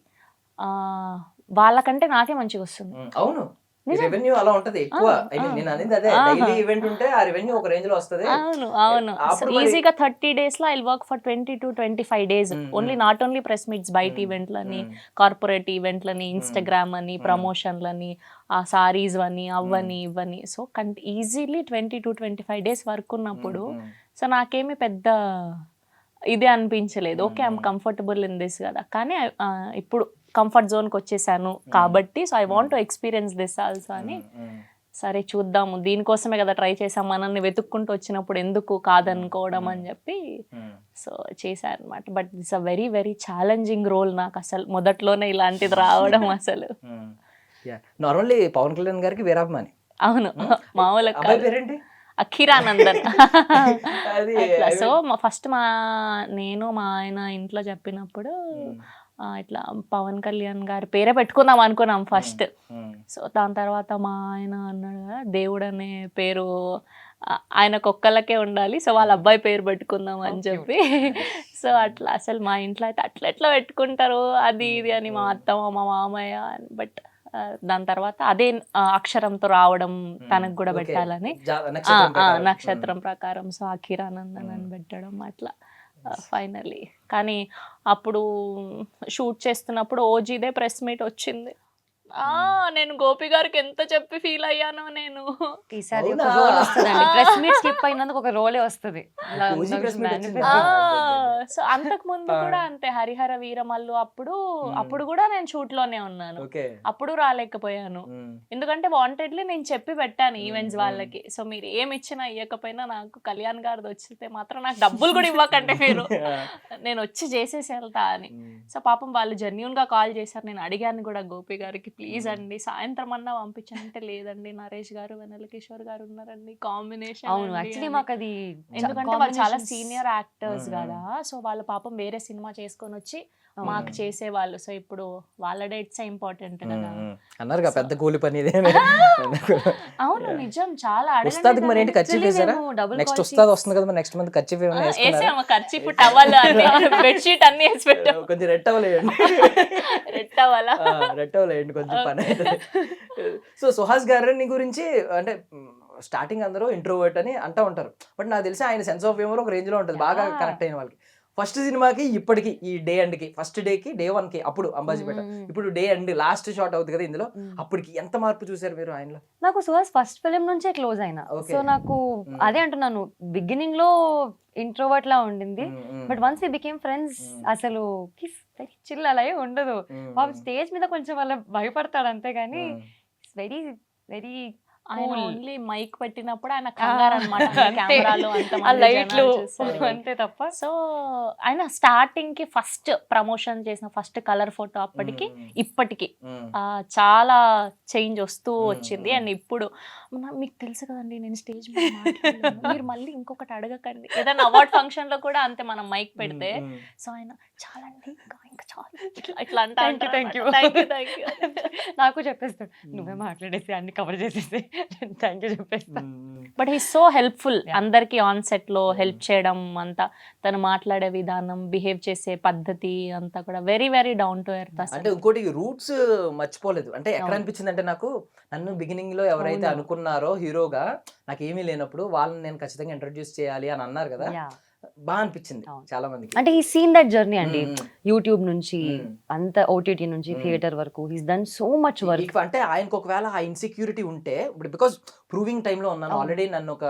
వాళ్ళకంటే నాకే మంచిగా వస్తుంది. అవును, రెవెన్యూ అలా ఉంటది ఎక్కువ. I mean, నేను అనేది అదే, డైలీ ఈవెంట్ ఉంటే ఆ రెవెన్యూ ఒక రేంజ్ లో వస్తది. అవును అవును. అప్పుడు మరి- ఈజీగా 30 days లో I work for 20 to 25 days only, not only press meets, బయట ఈవెంట్లని, కార్పొరేట్ ఈవెంట్లని, ఇన్స్టాగ్రామ్ అని, ప్రమోషన్లని, ఆ సారీస్ అని, అవ్వని ఇవ్వని. So easily 20 to 25 days work ఉన్నప్పుడు సో నాకేమి పెద్ద ఇది అనిపించలేదు. Okay, I'm comfortable in this కదా. కానీ ఇప్పుడు కంఫర్ట్ జోన్కి వచ్చేసాను కాబట్టి, so I want to experience this also అని, సరే చూద్దాము, దీనికోసమే కదా ట్రై చేసాం, మనల్ని వెతుక్కుంటూ వచ్చినప్పుడు ఎందుకు కాదనుకోవడం అని చెప్పి సో చేశాను అనమాట. But this a very very challenging role నాకు, అసలు మొదట్లోనే ఇలాంటిది రావడం అసలు. నార్మల్లీ పవన్ కళ్యాణ్ గారికి వీరాభిమాని. అవును, మామూలు అబ్బాయి పేరేంటి? అఖిరానందన్. అది సో ఫస్ట్ నేను మా ఆయన ఇంట్లో చెప్పినప్పుడు ఇట్లా పవన్ కళ్యాణ్ గారి పేరే పెట్టుకుందాం అనుకున్నాం ఫస్ట్. సో దాని తర్వాత మా ఆయన అన్నాడు కదా, దేవుడు అనే పేరు ఆయనకు ఒక్కళ్ళకే ఉండాలి, సో వాళ్ళ అబ్బాయి పేరు పెట్టుకుందాం అని చెప్పి. సో అట్లా అసలు మా ఇంట్లో అయితే ఎట్లా పెట్టుకుంటారు అది ఇది అని మా అత్తమ్మ మా మామయ్య. బట్ దాని తర్వాత అదే అక్షరంతో రావడం తనకు కూడా పెట్టాలని, నక్షత్రం ప్రకారం. సో అఖిరానందన్ అని పెట్టడం అట్లా ఫైనలీ. కానీ అప్పుడు షూట్ చేస్తున్నప్పుడు ఓజీదే ప్రెస్ మీట్ వచ్చింది. నేను గోపి గారికి ఎంత చెప్పి ఫీల్ అయ్యానో నేను. ఈసారి ఒక రోల్ వస్తుందండి, ప్రెస్ మీట్ స్కిప్ అయినందుకు ఒక రోలే వస్తుంది. సో అంతకు ముందు కూడా అంతే, హరిహర వీరమల్లు అప్పుడు కూడా నేను షూట్ లోనే ఉన్నాను, అప్పుడు రాలేకపోయాను. ఎందుకంటే వాంటెడ్లీ నేను చెప్పి పెట్టాను ఈవెంట్స్ వాళ్ళకి, సో మీరు ఏమి ఇచ్చినా ఇవ్వకపోయినా నాకు కళ్యాణ్ గారిది వచ్చితే మాత్రం నాకు డబ్బులు కూడా ఇవ్వకంటే మీరు, నేను వచ్చి చేసేసి వెళ్తా అని. సో పాపం వాళ్ళు జెన్యూన్ గా కాల్ చేశారు. నేను అడిగాను కూడా గోపి గారికి, ప్లీజ్ అండి సాయంత్రం అన్నా పంపించానంటే, లేదండి నరేష్ గారు వెన్నెల కిషోర్ గారు ఉన్నారండి కాంబినేషన్. అవును, యాక్చువల్లీ మాకు అది ఎందుకంటే వాళ్ళు చాలా సీనియర్ యాక్టర్స్ కదా, సో వాళ్ళ పాపం వేరే సినిమా చేసుకొని వచ్చి మాకు చేసేవాళ్ళు. సో ఇప్పుడు వాళ్ళ డేట్స్ ఇంపార్టెంట్ కదా అన్నారు కదా, పెద్ద కూలి పని ఇదే. అవును నిజం, చాలా ఉస్తాద్కి మరి ఏంటి ఖర్చు వేసారా? నెక్స్ట్ ఉస్తాద్ వస్తుంది కదా, నెక్స్ట్ మంత్ ఖర్చు వేసాము. ఖర్చు టవల్ బెడ్షీట్ అన్ని వేసి పెట్టాము. కొంచెం రెట్ అవ్వలేయండి, రెట్ అవ్వాలా, రెట్ అవ్వలేయండి కొంచెం పని. సో సుహాస్ గారిని గురించి అంటే స్టార్టింగ్ అందరూ ఇంట్రోవర్ట్ అని అంటూ ఉంటారు, బట్ నాకు తెలిసి ఆయన సెన్స్ ఆఫ్ హ్యూమర్ ఒక రేంజ్ లో ఉంటుంది, బాగా కనెక్ట్ అయిన వాళ్ళకి. ఫస్ట్ సినిమాకి ఇప్పటికి ఈ డే ఎండ్ కి, ఫస్ట్ డేకి డే 1 కి అప్పుడు అంబాజీపేట, ఇప్పుడు డే ఎండ్ లాస్ట్ షాట్ అవుతుంది కదా ఇందులో, అప్పటికి ఎంత మార్పు చూసారు మీరు ఆయనలో? నాకు సుహాస్ ఫస్ట్ ఫిలిం నుంచే క్లోజ్ అయినా, సో నాకు అదే అంటున్నాను, బిగినింగ్ లో ఇంట్రోవర్ట్ లా ఉండింది, but once we became friends అసలు చిల్ అలా ఉండదు. స్టేజ్ మీద కొంచెం అలా భయపడతాడు అంతే గానీ వెరీ వెరీ ఆయన ఓన్లీ మైక్ పెట్టినప్పుడు ఆయన కంగారు అన్నమాట, కెమెరాలో అంతే తప్ప. సో ఆయన స్టార్టింగ్ కి ఫస్ట్ ప్రమోషన్ చేసిన ఫస్ట్ కలర్ ఫోటో అప్పటికి ఇప్పటికి చాలా చేంజ్ వస్తూ వచ్చింది. అండ్ ఇప్పుడు మీకు తెలుసు కదండి, నేను స్టేజ్ మీద మాట్లాడలేను, మీరు మళ్ళీ ఇంకొకటి అడగకండి. ఏదైనా అవార్డ్ ఫంక్షన్ లో కూడా అంతే, మనం మైక్ పెడితే సో ఆయన చాలా ఇంకా చాలా ఇట్లా అంటే థ్యాంక్ యూ నాకు చెప్పేస్తాడు, నువ్వే మాట్లాడేసి అన్ని కవర్ చేసేసి థ్యాంక్ యూ చెప్పేస్తా. బట్ హీ సో హెల్ప్ఫుల్ అందరికి ఆన్ సెట్ లో హెల్ప్ చేయడం అంతా. తను మాట్లాడే విధానం, బిహేవ్ చేసే పద్ధతి అంతా కూడా very very down to earth అంటే అసలు. ఇంకోటి రూట్స్ మర్చిపోలేదు. అంటే ఎక్కడ అవును. అనిపించింది అంటే నాకు, నన్ను బిగినింగ్ లో ఎవరైతే అవును. అనుకున్నారో హీరోగా నాకు ఏమీ లేనప్పుడు వాళ్ళని నేను ఖచ్చితంగా ఇంట్రడ్యూస్ చేయాలి అని అన్నారు కదా, Yeah. బాగా అనిపించింది అవును. చాలా మందికి. అంటే ఈ సీన్ దట్ జర్నీ అండి, మ్మ్. యూట్యూబ్ నుంచి మ్మ్. అంత ఓటీటీ నుంచి మ్మ్. థియేటర్ వరకు he's done so much work. అంటే ఆయనకు ఒకవేళ ఆ ఇన్సెక్యూరిటీ ఉంటే, ఇప్పుడు బికాస్ ప్రూవింగ్ టైంలో ఉన్నాను అవును. ఆల్రెడీ, నన్ను ఒక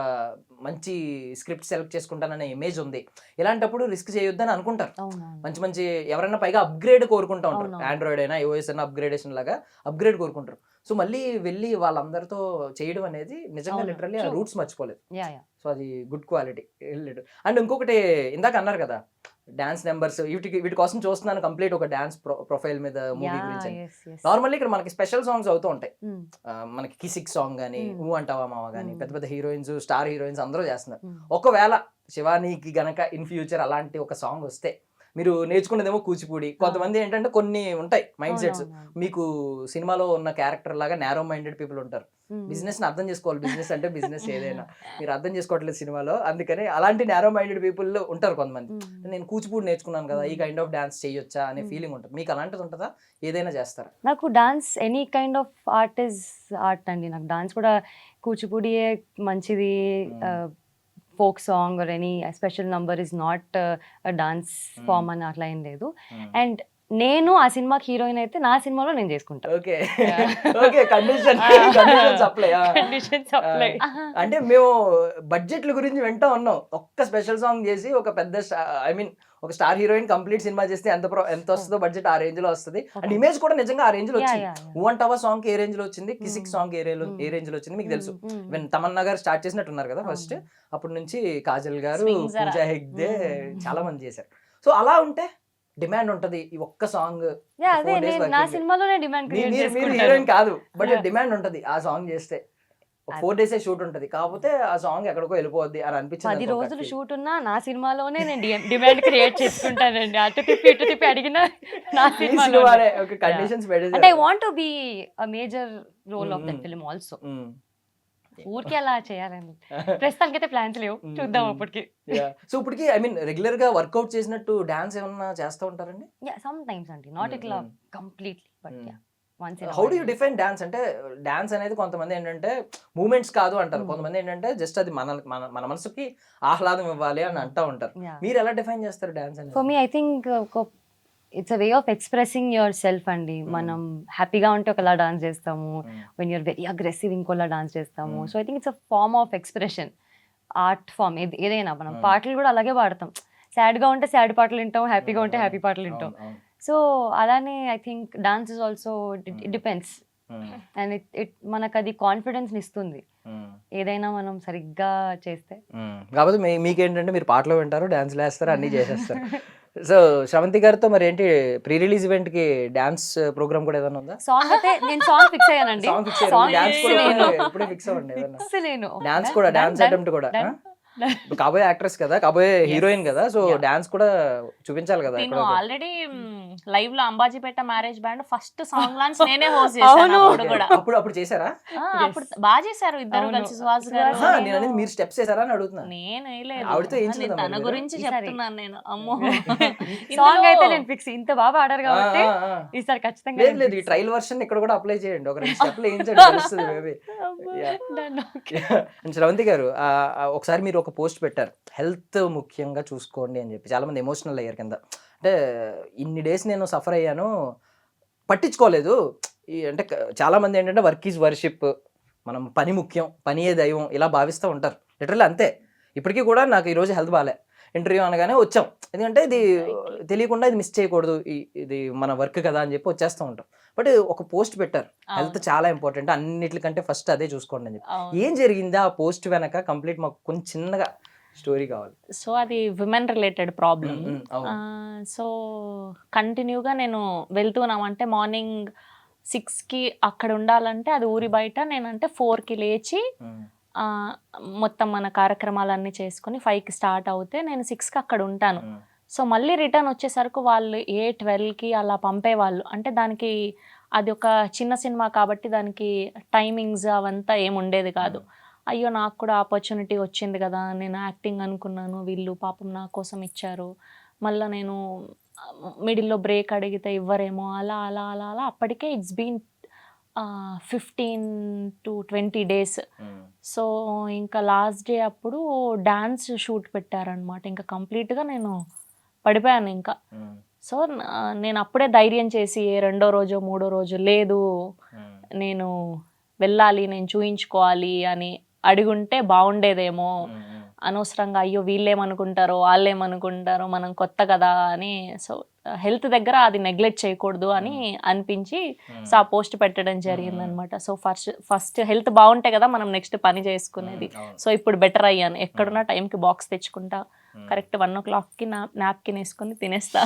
మంచి స్క్రిప్ట్ సెలెక్ట్ చేసుకుంటాననే ఇమేజ్ ఉంది, ఇలాంటప్పుడు రిస్క్ చేయొద్దని అనుకుంటారు. అవునవును. మంచి మంచి ఎవరైనా పైగా అప్గ్రేడ్ కోరుకుంటా ఉంటారు. అవునవును. ఆండ్రాయిడ్ అయినా ఐఓఎస్ అయినా అప్గ్రేడేషన్ లాగా అప్గ్రేడ్ కోరుకుంటారు. సో మళ్ళీ వెళ్ళి వాళ్ళందరితో చేయడం అనేది నిజంగా అవును. లిటరల్లీ ఆ True. రూట్స్ మర్చిపోలేదు. Yeah yeah. సో అది గుడ్ క్వాలిటీ. అండ్ ఇంకొకటి ఇందాక అన్నారు కదా, డాన్స్ నెంబర్స్, వీటి కోసం చూస్తున్నాను కంప్లీట్ ఒక డాన్స్ ప్రొఫైల్ మీద మూవీ గురించి. Yes, yes. నార్మల్లీ ఇక్కడ మనకి స్పెషల్ సాంగ్స్ అవుతూ ఉంటాయి. మ్మ్. మనకి కిసిక్ సాంగ్ కానీ, ఊ అంటావా మావ కానీ, మ్మ్. పెద్ద పెద్ద హీరోయిన్స్, స్టార్ హీరోయిన్స్ అందరూ చేస్తున్నారు. మ్మ్. ఒకవేళ శివానీకి గనక ఇన్ ఫ్యూచర్ అలాంటి ఒక సాంగ్ వస్తే, మీరు నేర్చుకునేదేమో కూచిపూడి, కొంతమంది ఏంటంటే కొన్ని ఉంటాయి మైండ్ సెట్స్, అవునవును. మీకు సినిమాలో ఉన్న క్యారెక్టర్ లాగా నేరో మైండెడ్ పీపుల్ ఉంటారు. మ్మ్. బిజినెస్ ని అర్థం చేసుకోవాలి, బిజినెస్ అంటే బిజినెస్ ఏదైనా మీరు అర్థం చేసుకోవట్లేదు సినిమాలో, అందుకని అలాంటి నేరో మైండెడ్ పీపుల్ ఉంటారు కొంతమంది. మ్మ్. నేను కూచిపూడి నేర్చుకున్నాను కదా, ఈ కైండ్ ఆఫ్ డాన్స్ చేయొచ్చా అనే మ్మ్. ఫీలింగ్ ఉంటుంది. మీకు అలాంటిది ఉంటుందా? ఏదైనా చేస్తారా? నాకు dance any kind of art is art అండి. నాకు డాన్స్ కూడా కూచిపూడియే మంచిది, folk song or any special number is not dance form అని అట్లా ఏం లేదు. అండ్ నేను ఆ సినిమాకి హీరోయిన్ అయితే నా సినిమాలో నేను చేసుకుంటాను. Okay Yeah. Okay, condition apply. Conditions apply. అంటే మేము బడ్జెట్ల గురించి వింటా ఉన్నాం. ఒక్క స్పెషల్ సాంగ్ చేసి ఒక పెద్ద ఐ మీన్ ఒక స్టార్ హీరోయిన్ కంప్లీట్ సినిమా చేస్తే ఎంత వస్తుందో బడ్జెట్, ఆ రేంజ్ లో వస్తుంది. And Okay. ఇమేజ్ కూడా నిజంగా ఆ రేంజ్ లో Yeah, వచ్చింది. yeah, yeah. ఊ అంటావా సాంగ్ ఏ రేంజ్ లో వచ్చింది, కిసిక్ Mm. సాంగ్ ఏ రేంజ్ లో వచ్చింది మీకు తెలుసు. ఈవెన్ తమన్నా గారు స్టార్ట్ చేసినట్టున్నారు కదా ఫస్ట్, అప్పటి నుంచి కాజల్ గారు, Swings are- Pooja Hegde, Mm. చాలా మంది చేశారు. సో అలా ఉంటే డిమాండ్ ఉంటది. ఈ ఒక్క సాంగ్ Yeah, అదే 4 days నేను నా working. సినిమాలోనే డిమాండ్ క్రియేట్ మీరు చేసుకుంటాను. హీరోయిన్ కాదు, బట్ Yeah. డిమాండ్ ఉంటది ఆ సాంగ్ చేస్తే. ఒక 4 days షూట్ ఉంటది, కాకపోతే ఆ సాంగ్ ఎక్కడికో వెళ్ళిపోద్ది అని 10 అనిపించింది. రోజులు షూట్ ఉన్నా నా సినిమాలోనే నేను డిమాండ్ క్రియేట్ చేసుకుంటానండి. అటు తిప్పి అడిగినా నా సినిమాలో. ఒక కండిషన్స్ అంటే I want to be a major role of that Mm. Film also. ఊరికే అలా చేయాలండి. ప్రస్తుతానికైతే ప్లాన్స్ లేవు, చూద్దాం అప్పటికి. సో ఇప్పటికి ఐ మీన్ రెగ్యులర్ గా వర్కౌట్ చేసినట్టు డాన్స్ ఏమన్నా చేస్తూ ఉంటారండి? యా, సమ్ టైమ్స్ అండి, నాట్ ఇట్లా Mm. Completely, but yeah once in how do you define dance? అంటే డాన్స్ అనేది కొంతమంది ఏంటంటే మూమెంట్స్ కాదు అంటారు, కొంతమంది ఏంటంటే జస్ట్ అది మన మనసుకి ఆహ్లాదం ఇవ్వాలి అని అంటూ ఉంటారు. మీరు ఎలా డిఫైన్ చేస్తారు డాన్స్ అనేది? For me I think it's a way of expressing yourself అండి. మనం హ్యాపీగా ఉంటే ఒకలా డాన్స్ చేస్తాము, వెన్ యూర్ వెరీ అగ్రెసివ్ ఇంకోలా డాన్స్ చేస్తాము. So I think it's a form of expression, art form ఏదైనా. మనం పాటలు కూడా అలాగే పాడతాం, సాడ్గా ఉంటే సాడ్ పాటలు వింటాం, హ్యాపీగా ఉంటే హ్యాపీ పాటలు వింటాం. సో అలానే I think dance is also it depends, and it మనకు అది కాన్ఫిడెన్స్ ఇస్తుంది ఏదైనా మనం సరిగ్గా చేస్తే. కాకపోతే మీకేంటంటే మీరు పాటలు వింటారు, డాన్స్ వేస్తారు, అన్ని చేసేస్తారు. సో శ్రవంతి గారితో మరి ఏంటి ప్రీ రిలీజ్ ఈవెంట్ కి డాన్స్ ప్రోగ్రామ్ కూడా ఏదైనా ఉందా? సాంగ్ అయితే నేను సాంగ్ ఫిక్స్ అయ్యానండి. సాంగ్ ఫిక్స్ డాన్స్ కూడా ఎప్పుడే ఫిక్స్ అవ్వండి ఏదన్నా. ఫిక్స్ లేను. డాన్స్ కూడా, డాన్స్ అటెంప్ట్ కూడా. కాబోయే యాక్ట్రెస్ కదా, కాబోయే హీరోయిన్ కదా, సో డాన్స్ కూడా చూపించాలి కదా. నేను ఆల్రెడీ లైవ్ లో Ambajipeta marriage band first song launch నేనే హోస్ట్ చేశాను. అప్పుడు కూడా అప్పుడు చేశారా? అప్పుడు బాగా చేశారు ఇద్దరు కలిసి, సుహాస్ గారు. నేను అనేది మీరు స్టెప్స్ చేశారా అని అడుగుతున్నా. నేను వేయలేదు, ఆవిడతో ఏం నేను చేయలేదా తన మీరు? గురించి చెప్తున్నాను నేను. అమ్మో, సాంగ్ అయితే నేను ఫిక్స్, ఇంత బాగా ఆడారు కాబట్టి ఈసారి ఖచ్చితంగా. లేదు లేదు, ఈ ట్రయల్ వర్షన్ ఇక్కడ కూడా అప్లై చేయండి, ఒక 2 స్టెప్లు వేయించండి, తెలుస్తుంది మేబీ. శ్రవంతి గారు ఒకసారి మీరు ఒక పోస్ట్ పెట్టారు, హెల్త్ ముఖ్యంగా చూసుకోండి అని చెప్పి. చాలా మంది ఎమోషనల్ అయ్యారు కింద. అంటే ఇన్ని డేస్ నేను సఫర్ అయ్యాను, పట్టించుకోలేదు. అంటే చాలా మంది ఏంటంటే వర్క్ ఈజ్ వర్షిప్, మనం పని ముఖ్యం, పనియే దైవం, ఇలా భావిస్తూ ఉంటారు. లిటరల్లీ అంతే. ఇప్పటికీ కూడా నాకు ఈరోజు హెల్త్ బాగాలే, ఇంటర్వ్యూ అనగానే వచ్చాం, ఎందుకంటే ఇది తెలియకుండా ఇది మిస్ చేయకూడదు, ఇది మన వర్క్ కదా అని చెప్పి వచ్చేస్తూ ఉంటాం. బట్ ఒక పోస్ట్ పెట్టారు, హెల్త్ చాలా ఇంపార్టెంట్, అన్నిటికంటే ఫస్ట్ అదే చూసుకోండి అని చెప్పి. ఏం జరిగిందా ఆ పోస్ట్ వెనక? కంప్లీట్ మాకు కొంచెం చిన్నగా స్టోరీ కావాలి. సో అది విమెన్ రిలేటెడ్ ప్రాబ్లమ్. సో కంటిన్యూగా నేను వెళ్తున్నామంటే మార్నింగ్ 6కి అక్కడ ఉండాలంటే అది ఊరి బయట, నేనంటే 4కి లేచి మొత్తం మన కార్యక్రమాలన్నీ చేసుకుని 5కి స్టార్ట్ అవుతే నేను 6కి అక్కడ ఉంటాను. సో మళ్ళీ రిటర్న్ వచ్చేసరికి వాళ్ళు 12కి అలా పంపేవాళ్ళు. అంటే దానికి అది ఒక చిన్న సినిమా కాబట్టి దానికి టైమింగ్స్ అవంతా ఏమి ఉండేది కాదు. అయ్యో నాకు కూడా ఆపర్చునిటీ వచ్చింది కదా, నేను యాక్టింగ్ అనుకున్నాను, వీళ్ళు పాపం నా కోసం ఇచ్చారు, మళ్ళీ నేను మిడిల్లో బ్రేక్ అడిగితే ఇవ్వరేమో, అలా అలా అలా అలా అప్పటికే it's been 15 to 20 days. So ఇంకా లాస్ట్ డే అప్పుడు డాన్స్ షూట్ పెట్టారనమాట. ఇంకా కంప్లీట్గా నేను పడిపోయాను ఇంకా. సో నేను అప్పుడే ధైర్యం చేసి రెండో రోజు మూడో రోజు లేదు నేను వెళ్ళాలి, నేను చూయించుకోవాలి అని అడుగుంటే బాగుండేదేమో, అనవసరంగా అయ్యో వీళ్ళేమనుకుంటారో వాళ్ళేమనుకుంటారో మనం కొత్త కదా అని. సో హెల్త్ దగ్గర అది నెగ్లెక్ట్ చేయకూడదు అని అనిపించి సో ఆ పోస్ట్ పెట్టడం జరిగిందనమాట. సో ఫస్ట్ హెల్త్ బాగుంటే కదా మనం నెక్స్ట్ పని చేసుకునేది. సో ఇప్పుడు బెటర్ అయ్యాను, ఎక్కడున్నా టైంకి బాక్స్ తెచ్చుకుంటా, కరెక్ట్ 1 o'clockకి నాప్కిన్ వేసుకొని తినేస్తా,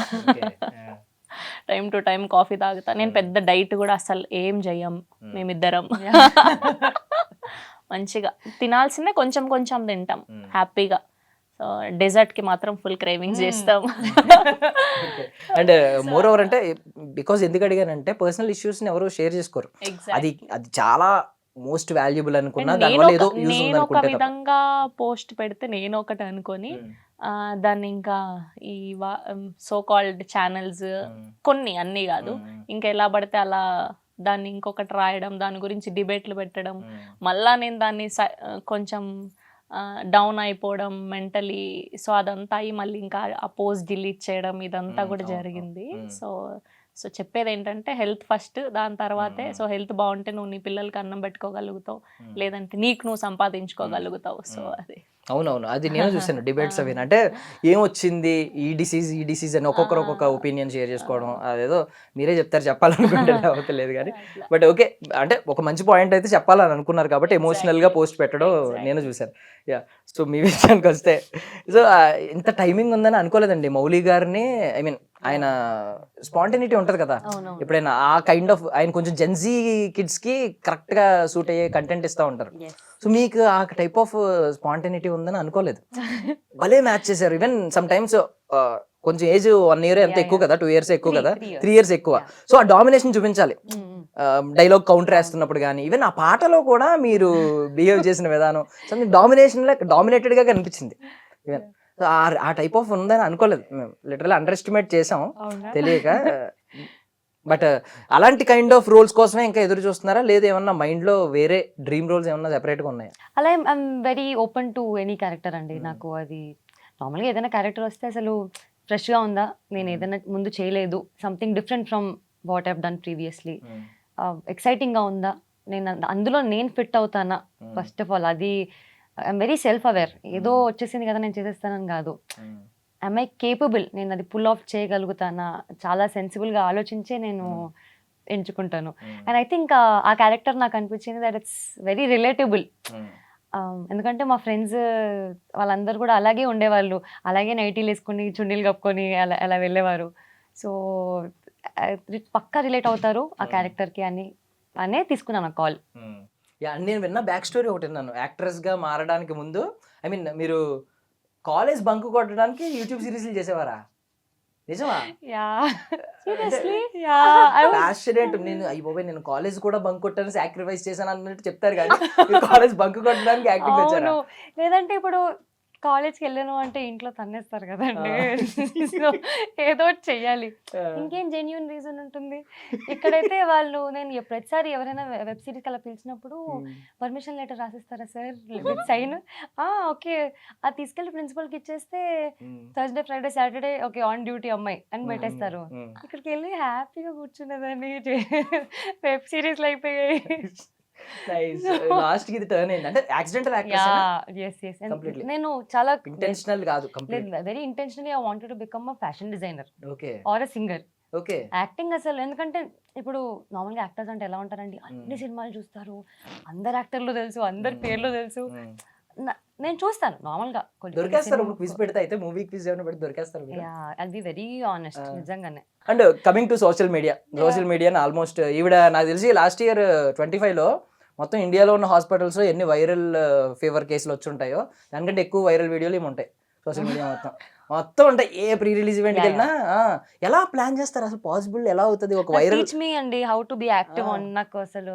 టైం టు టైం కాఫీ తాగుతా. నేను పెద్ద డైట్ కూడా అసలు ఏం చెయ్యం మేమిద్దరం. మంచిగా తినాల్సిందే కొంచెం కొంచెం తింటాం హ్యాపీగా. సో డెజర్ట్కి మాత్రం ఫుల్ క్రేవింగ్స్ చేస్తాం. అండ్ మోర్ ఓవర్ అంటే బికాస్ ఎందుకు అడిగానంటే పర్సనల్ ఇష్యూస్ని ఎవరు షేర్ చేసుకోరు. అది చాలా మోస్ట్ వాల్యుబుల్ అనుకున్నా దానివల్ల ఏదో యూజ్ ఉంది నేను ఒక అనుకుంటే విధంగా పోస్ట్ పెడితే నేను ఒకటి అనుకొని దాన్ని ఇంకా ఈ సో కాల్డ్ ఛానల్స్ కొన్ని, అన్నీ కాదు, ఇంకా ఎలా పడితే అలా దాన్ని ఇంకొకటి రాయడం, దాని గురించి డిబేట్లు పెట్టడం, మళ్ళా నేను దాన్ని కొంచెం డౌన్ అయిపోవడం మెంటలీ. సో అదంతా అయ్యి మళ్ళీ ఇంకా ఆ పోస్ట్ డిలీట్ చేయడం ఇదంతా కూడా జరిగింది. సో చెప్పేది ఏంటంటే హెల్త్ ఫస్ట్, దాని తర్వాతే. సో హెల్త్ బాగుంటే నువ్వు నీ పిల్లలకి అన్నం పెట్టుకోగలుగుతావు, లేదంటే నీకు నువ్వు సంపాదించుకోగలుగుతావు. సో అది అవునవును, అది నేను చూసాను డిబేట్స్ అవి. అంటే ఏమొచ్చింది ఈ డిసీజ్ అని ఒక్కొక్కరు ఒక్కొక్క ఒపీనియన్ షేర్ చేసుకోవడం, అదేదో మీరే చెప్తారు చెప్పాలనుకుంటే అవతలేదు కానీ. బట్ ఓకే, అంటే ఒక మంచి పాయింట్ అయితే చెప్పాలని అనుకున్నారు కాబట్టి ఎమోషనల్గా పోస్ట్ పెట్టడం నేను చూశాను. యా, సో మీ విషయానికి వస్తే సో ఇంత టైమింగ్ ఉందని అనుకోలేదండి మౌలి గారిని. ఐ మీన్ ఆయన స్పాంటనిటీ ఉంటుంది కదా ఎప్పుడైనా, ఆ కైండ్ ఆఫ్ ఆయన కొంచెం జెన్జీ కిడ్స్కి కరెక్ట్గా సూట్ అయ్యే కంటెంట్ ఇస్తూ ఉంటారు. సో మీకు ఆ టైప్ ఆఫ్ స్పాంటనిటీ ఉందని అనుకోలేదు, భలే మ్యాచ్ చేశారు. ఈవెన్ సమ్ టైమ్స్ కొంచెం ఏజ్ 1 year ఎంత ఎక్కువ కదా, 2 years ఎక్కువ కదా, 3 years ఎక్కువ. సో ఆ డామినేషన్ చూపించాలి డైలాగ్ కౌంటర్ వేస్తున్నప్పుడు కానీ. ఈవెన్ ఆ పాటలో కూడా మీరు బిహేవ్ చేసిన విధానం సంథింగ్ డామినేటెడ్గా కనిపించింది. ఈవెన్ ఆ టైప్ ఆఫ్ ఉందని అనుకోలేదు మేము, లిటరల్లీ అండర్ ఎస్టిమేట్ చేసాం తెలియక. బట్ అలాంటి కైండ్ ఆఫ్ రోల్స్ కోసమే ఇంకా ఎదురు చూస్తున్నారా, లేదా ఏమన్నా మైండ్లో వేరే డ్రీమ్ రోల్స్ ఏమన్నా సెపరేట్గా ఉన్నాయా? అలా I'm very open to any character అండి. నాకు అది నార్మల్గా ఏదైనా క్యారెక్టర్ వస్తే అసలు ఫ్రెష్గా ఉందా, నేను ఏదైనా ముందు చేయలేదు, something different from what have done previously, ఎక్సైటింగ్గా ఉందా, నేను అందులో నేను ఫిట్ అవుతానా, ఫస్ట్ ఆఫ్ ఆల్ అది ఐఎమ్ వెరీ సెల్ఫ్ అవేర్. ఏదో వచ్చేసింది కదా నేను చేసేస్తానని కాదు, ఐ కేపబుల్, నేను అది పుల్ ఆఫ్ చేయగలుగుతానా, చాలా సెన్సిబుల్గా ఆలోచించే నేను ఎంచుకుంటాను. అండ్ ఐ థింక్ ఆ క్యారెక్టర్ నాకు అనిపించింది దట్ ఇట్స్ వెరీ రిలేటబుల్. ఎందుకంటే మా ఫ్రెండ్స్ వాళ్ళందరూ కూడా అలాగే ఉండేవాళ్ళు, అలాగే నైటీలు వేసుకొని చున్నీలు కప్పుకొని అలా అలా వెళ్ళేవారు. సో పక్కా రిలేట్ అవుతారు ఆ క్యారెక్టర్కి అనే తీసుకున్నాను కాల్. నేను విన్న బ్యాక్ స్టోరీ ఒకటి విన్నాను, యాక్ట్రెస్గా మారడానికి ముందు ఐ మీన్ మీరు కాలేజ్ బంక్ కొట్టడానికి యూట్యూబ్ సిరీస్లు చేసేవారా? నిజమా? ప్యాషనేట్. నేను అయిపోయి నేను కాలేజ్ కూడా బంక్ కొట్టాను, సాక్రిఫైస్ చేశాను అన్నట్టు చెప్తారు కానీ కాలేజ్ బంక్ కొట్టడానికి యాక్టింగ్ వచ్చారా? లేదంటే ఇప్పుడు కాలేజ్కి వెళ్ళాను అంటే ఇంట్లో తన్నేస్తారు కదండి, ఏదో చెయ్యాలి, ఇంకేం జెన్యూన్ రీజన్ ఉంటుంది. ఇక్కడైతే వాళ్ళు నేను ప్రతిసారి ఎవరైనా వెబ్ సిరీస్ అలా పిలిచినప్పుడు పర్మిషన్ లెటర్ రాసిస్తారా సార్ విత్ సైన్, ఓకే అది తీసుకెళ్ళి ప్రిన్సిపల్కి ఇచ్చేస్తే Thursday Friday Saturday okay on duty అమ్మాయి అని పెట్టేస్తారు. ఇక్కడికి వెళ్ళి హ్యాపీగా కూర్చునేదాన్ని, వెబ్ సిరీస్లు అయిపోయాయి. లాస్ట్ కి ఇది టర్న్ అయింది అంటే యాక్సిడెంటల్ యాక్ట్రెస్. నేను చాలా ఇంటెన్షనల్ కాదు, very intentionally I wanted to become a fashion designer okay or a singer. Okay, acting అసలు ఎందుకంటే ఇప్పుడు నార్మల్గా యాక్టర్స్ అంటే ఎలా ఉంటారండి, అన్ని సినిమాలు చూస్తారు, అందరు యాక్టర్లు తెలుసు, అందరి పేర్లు తెలుసు. నేను చూస్తాను నార్మల్గా, దొరికేస్తారు క్విజ్ పెడితే, అయితే మూవీ క్విజ్ ఏమైనా పెడితే దొరికేస్తారు. ఐల్ బి వెరీ ఆనెస్ట్ నిజంగానే. And coming to social media almost ఈవిడ నాకు తెలిసి లాస్ట్ ఇయర్ 25లో మొత్తం ఇండియాలో ఉన్న హాస్పిటల్స్ ఎన్ని వైరల్ ఫీవర్ కేసులు వచ్చి ఉంటాయో దానికంటే ఎక్కువ వైరల్ వీడియోలు ఏమి ఉంటాయి సోషల్ మీడియా మొత్తం ఉంటాయి. ఏ ప్రీ రిలీజ్ ఈవెంట్కి వెళ్ళినా ఎలా ప్లాన్ చేస్తారు అసలు, పాసిబుల్ ఎలా అవుతుంది ఒక వైరల్? టీచ్ మీ అండి హౌ టు బి యాక్టివ్. నాకు అసలు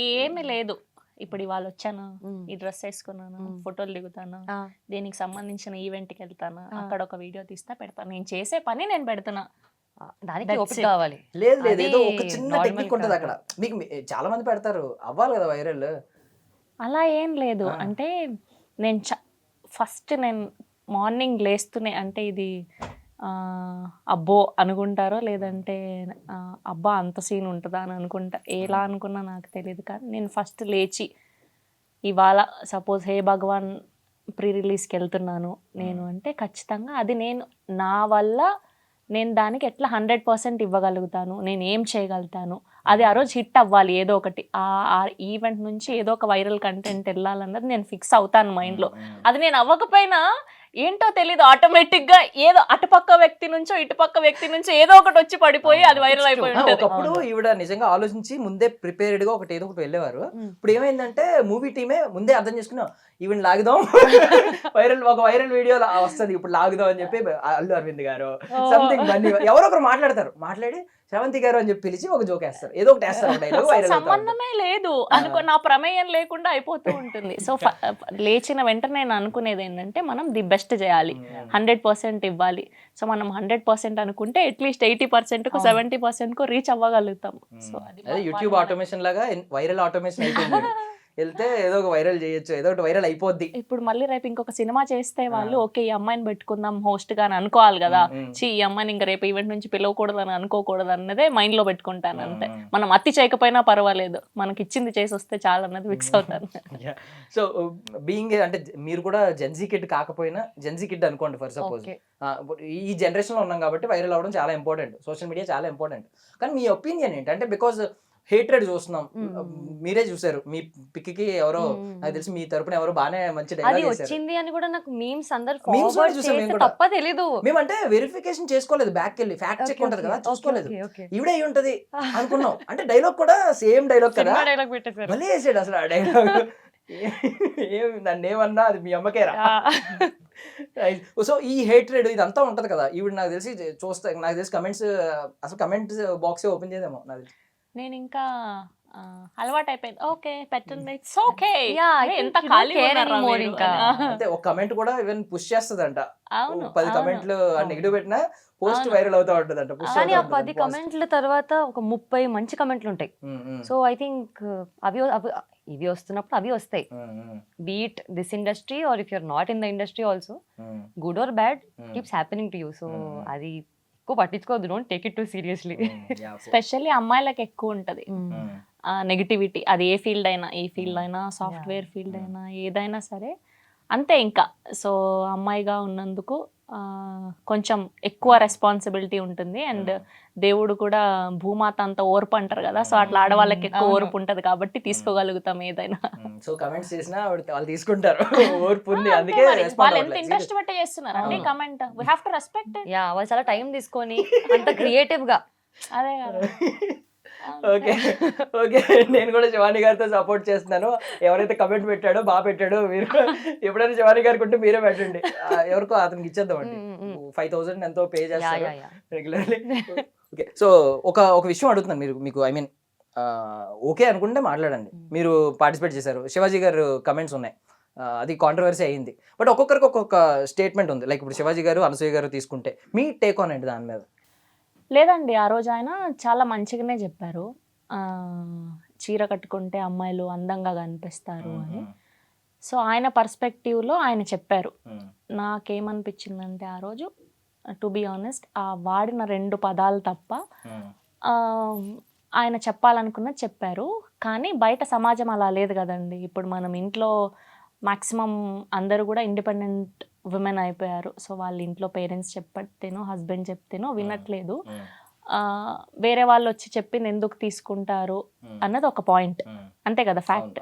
ఏమీ లేదు, ఇప్పుడు ఇవాళ వచ్చాను, మ్మ్. ఈ డ్రెస్ వేసుకున్నాను, ఫోటోలు దిగుతాను, ఆ, దీనికి సంబంధించిన ఈవెంట్కి వెళ్తాను, అక్కడ ఒక వీడియో తీస్తా పెడతాను, నేను చేసే పని నేను పెడుతున్నా. దానికి That's ఓపిక it. కావాలి. లేదు లేదు, అది ఏదో ఒక చిన్న normal టెక్నిక్ ఉంటుంది కాదు. అక్కడ. మీకు చాలా మంది పెడతారు, అవ్వాలి కదా వైరల్. అలా ఏం లేదు. అంటే నేను ఫస్ట్ నేను మార్నింగ్ లేస్తూనే, అంటే ఇది అబ్బో అనుకుంటారో లేదంటే అబ్బా అంత సీన్ ఉంటుందా అని అనుకుంటా, ఎలా అనుకున్నా నాకు తెలియదు. కానీ నేను ఫస్ట్ లేచి ఇవాళ సపోజ్ హే భగవాన్ ప్రీ రిలీజ్కి వెళ్తున్నాను నేను అంటే ఖచ్చితంగా అది నేను నా వల్ల నేను దానికి ఎట్లా 100% ఇవ్వగలుగుతాను, నేను ఏం చేయగలుగుతాను, అది ఆ రోజు హిట్ అవ్వాలి, ఏదో ఒకటి ఆ ఈవెంట్ నుంచి ఏదో ఒక వైరల్ కంటెంట్ వెళ్ళాలన్నది నేను ఫిక్స్ అవుతాను మైండ్లో. అది నేను అవ్వకపోయినా ఏంటో తెలీదు, ఆటోమేటిక్గా ఏదో అటుపక్క వ్యక్తి నుంచో ఇటుపక్క వ్యక్తి నుంచో ఏదో ఒకటి వచ్చి పడిపోయి అది వైరల్ అయిపోయి ఉంటుంది. ఒకప్పుడు ఈవిడ నిజంగా ఆలోచించి ముందే ప్రిపేర్డ్ గా ఒకటి ఏదో ఒకటి వెళ్ళేవారు. ఇప్పుడు ఏమైందంటే మూవీ టీమే ముందే అర్థం చేసుకున్నాం, ఈవెన్ లాగుదాం ఒక వైరల్ వీడియో వస్తుంది ఇప్పుడు లాగుదాం అని చెప్పి అల్లు అరవింద్ గారు సంథింగ్ బన్నీ ఎవరో ఒకరు మాట్లాడి శ్రవంతి గారు అని చెప్పి పిలిచి ఒక జోక్ వేస్తారు, ఏదో ఒకటి వేస్తారు, డైలాగ్ వైరల్ అవుతుంది. సంబంధమే లేదు అనుకో, నా ప్రమేయం లేకుండా అయిపోతూ ఉంటుంది. సో లేచిన వెంటనే నేను అనుకునేది ఏంటంటే మనం ది బెస్ట్ చేయాలి, 100% ఇవ్వాలి. సో మనం 100% అనుకుంటే అట్లీస్ట్ 80%కు 70%కు రీచ్ అవ్వగలుగుతాం. సో అదే యూట్యూబ్ ఆటోమేషన్ లాగా వైరల్ ఆటోమేషన్ అయిపోయింది. వెళ్తే ఏదో ఒక వైరల్ చేయొచ్చు, ఏదో ఒకటి వైరల్ అయిపోద్ది. ఇప్పుడు మళ్ళీ రేపు ఇంకొక సినిమా చేస్తే వాళ్ళు ఓకే ఈ అమ్మాయిని పెట్టుకుందాం హోస్ట్ గా అని అనుకోవాలి కదా. ఈ అమ్మాయిని ఇంకా రేపు ఈవెంట్ నుంచి పిలవకూడదు అని అనుకోకూడదు అన్నదే మైండ్ లో పెట్టుకుంటాను అంతే. మనం అతి చేయకపోయినా పర్వాలేదు, మనకి ఇచ్చింది చేసి వస్తే చాలా అన్నది ఫిక్స్ అవుతాను. సో బీయింగ్ అంటే మీరు కూడా జెన్జీ కిడ్ కాకపోయినా జెన్జీ కిడ్ అనుకోండి ఫర్ సపోజ్, ఈ జనరేషన్ లో ఉన్నాం కాబట్టి వైరల్ అవ్వడం చాలా ఇంపార్టెంట్, సోషల్ మీడియా చాలా ఇంపార్టెంట్. కానీ మీ ఒపీనియన్ ఏంటంటే, బికాజ్ హేట్రెడ్ చూస్తున్నాం, మీరే చూసారు, మీ పిక్కి ఎవరో నాకు తెలిసి మీ తరపున ఎవరో బానే మంచి అది డైలాగ్ వచ్చింది అని కూడా నాకు మీమ్స్ అందరు Memes కూడా ఫార్వర్డ్ చూసాం మేము చేస్తే కూడా. తప్ప తెలీదు. మేమంటే వెరిఫికేషన్ చేసుకోలేదు, బ్యాక్ వెళ్ళి ఫ్యాక్ట్ చెక్ ఉంటది కదా, చూసుకోలేదు, ఈవిడే అయి ఉంటది అనుకున్నాం. అంటే డైలాగ్ కూడా సేమ్ డైలాగ్ కదా, డైలాగ్ పెట్టేశారు. మళ్ళీ వేసాడు అసలు ఆ డైలాగ్. ఏం నన్ను ఏమన్నా అది మీ అమ్మకేరా. సో ఈ హేట్రెడ్ ఇదంతా ఉంటది కదా, ఈవిడ నాకు తెలిసి చూస్తా, నాకు తెలిసి కమెంట్స్ అసలు కమెంట్స్ బాక్స్ ఓపెన్ చేయదేమో నాకు తెలిసి. నేను ఇంకా అలవాటు అయిపోయింది, ఓకే పెట్టండి, it's okay, Yeah, I think ఎంత you ఖాళీ don't care anymore ఇంకా. అంటే ఒక కమెంట్ కూడా ఈవెన్ పుష్ చేస్తదంట, అవును 10 కమెంట్లు నెగిటివ్ పెట్టినా పోస్ట్ వైరల్ అవుతా ఉంటదంట, పుష్ కానీ ఆ 10 కమెంట్ల తర్వాత ఒక 30 మంచి కమెంట్లు ఉంటాయి. సో ఐ థింక్ ఇవి వస్తున్నప్పుడు అవి వస్తాయి. Beat this industry or if you're not in the industry also, good or bad keeps happening to you. So అది ఎక్కువ పట్టించుకోవద్దు, don't take it too seriously. Specially అమ్మాయిలకు ఎక్కువ ఉంటది నెగిటివిటీ. అది ఏ ఫీల్డ్ అయినా, ఈ ఫీల్డ్ అయినా, సాఫ్ట్వేర్ ఫీల్డ్ అయినా, ఏదైనా సరే అంతే. ఇంకా సో అమ్మాయిగా ఉన్నందుకు కొంచెం ఎక్కువ రెస్పాన్సిబిలిటీ ఉంటుంది. అండ్ దేవుడు కూడా భూమాత అంత ఓర్పు అంటారు కదా, సో అట్లా ఆడవాళ్ళకి ఎక్కువ ఓర్పు ఉంటది కాబట్టి తీసుకోగలుగుతాం ఏదైనా. సో కమెంట్స్ చేసినా వాళ్ళు తీసుకుంటారు, ఓర్పు ఉంది, అందుకే వాళ్ళు ఎంత ఇంట్రెస్ట్ పెట్టి చేస్తున్నారు అండి comment, we have to respect. Yeah, వాళ్ళు చాలా టైం తీసుకొని అంత క్రియేటివ్ గా. అదే కదా. ఓకే ఓకే, నేను కూడా శివాని గారితో సపోర్ట్ చేస్తున్నాను. ఎవరైతే కమెంట్ పెట్టాడో బాగా పెట్టాడో, మీరు ఎప్పుడైనా శివాని గారికి ఉంటే మీరే పెట్టండి, ఎవరికో అతనికి ఇచ్చేద్దామండి. 5,000 ఎంతో పే చేస్తారు రెగ్యులర్లీ. ఓకే, సో ఒక విషయం అడుగుతున్నాను, మీకు ఐ మీన్ ఓకే అనుకుంటే మాట్లాడండి. మీరు పార్టిసిపేట్ చేశారు, శివాజీ గారు కమెంట్స్ ఉన్నాయి, అది కాంట్రవర్సీ అయ్యింది. బట్ ఒక్కొక్కరికి ఒక్కొక్క స్టేట్మెంట్ ఉంది. లైక్ ఇప్పుడు శివాజీ గారు, అనసూయ గారు తీసుకుంటే మీ టేక్ ఆన్ ఏంటి దాని మీద? లేదండి, ఆ రోజు ఆయన చాలా మంచిగానే చెప్పారు, చీర కట్టుకుంటే అమ్మాయిలు అందంగా కనిపిస్తారు అని. సో ఆయన పర్స్పెక్టివ్లో ఆయన చెప్పారు. నాకేమనిపించిందంటే ఆ రోజు టు బి ఆనెస్ట్, ఆ వాడిన 2 పదాలు తప్ప ఆయన చెప్పాలనుకున్నది చెప్పారు. కానీ బయట సమాజం అలా లేదు కదండి. ఇప్పుడు మనం ఇంట్లో మ్యాక్సిమం అందరూ కూడా ఇండిపెండెంట్ ఉమెన్ అయిపోయారు. సో వాళ్ళ ఇంట్లో పేరెంట్స్ చెప్పతేనో హస్బెండ్ చెప్తేనో వినట్లేదు, వేరే వాళ్ళు వచ్చి చెప్పింది ఎందుకు తీసుకుంటారు అన్నది ఒక పాయింట్, అంతే కదా ఫ్యాక్ట్.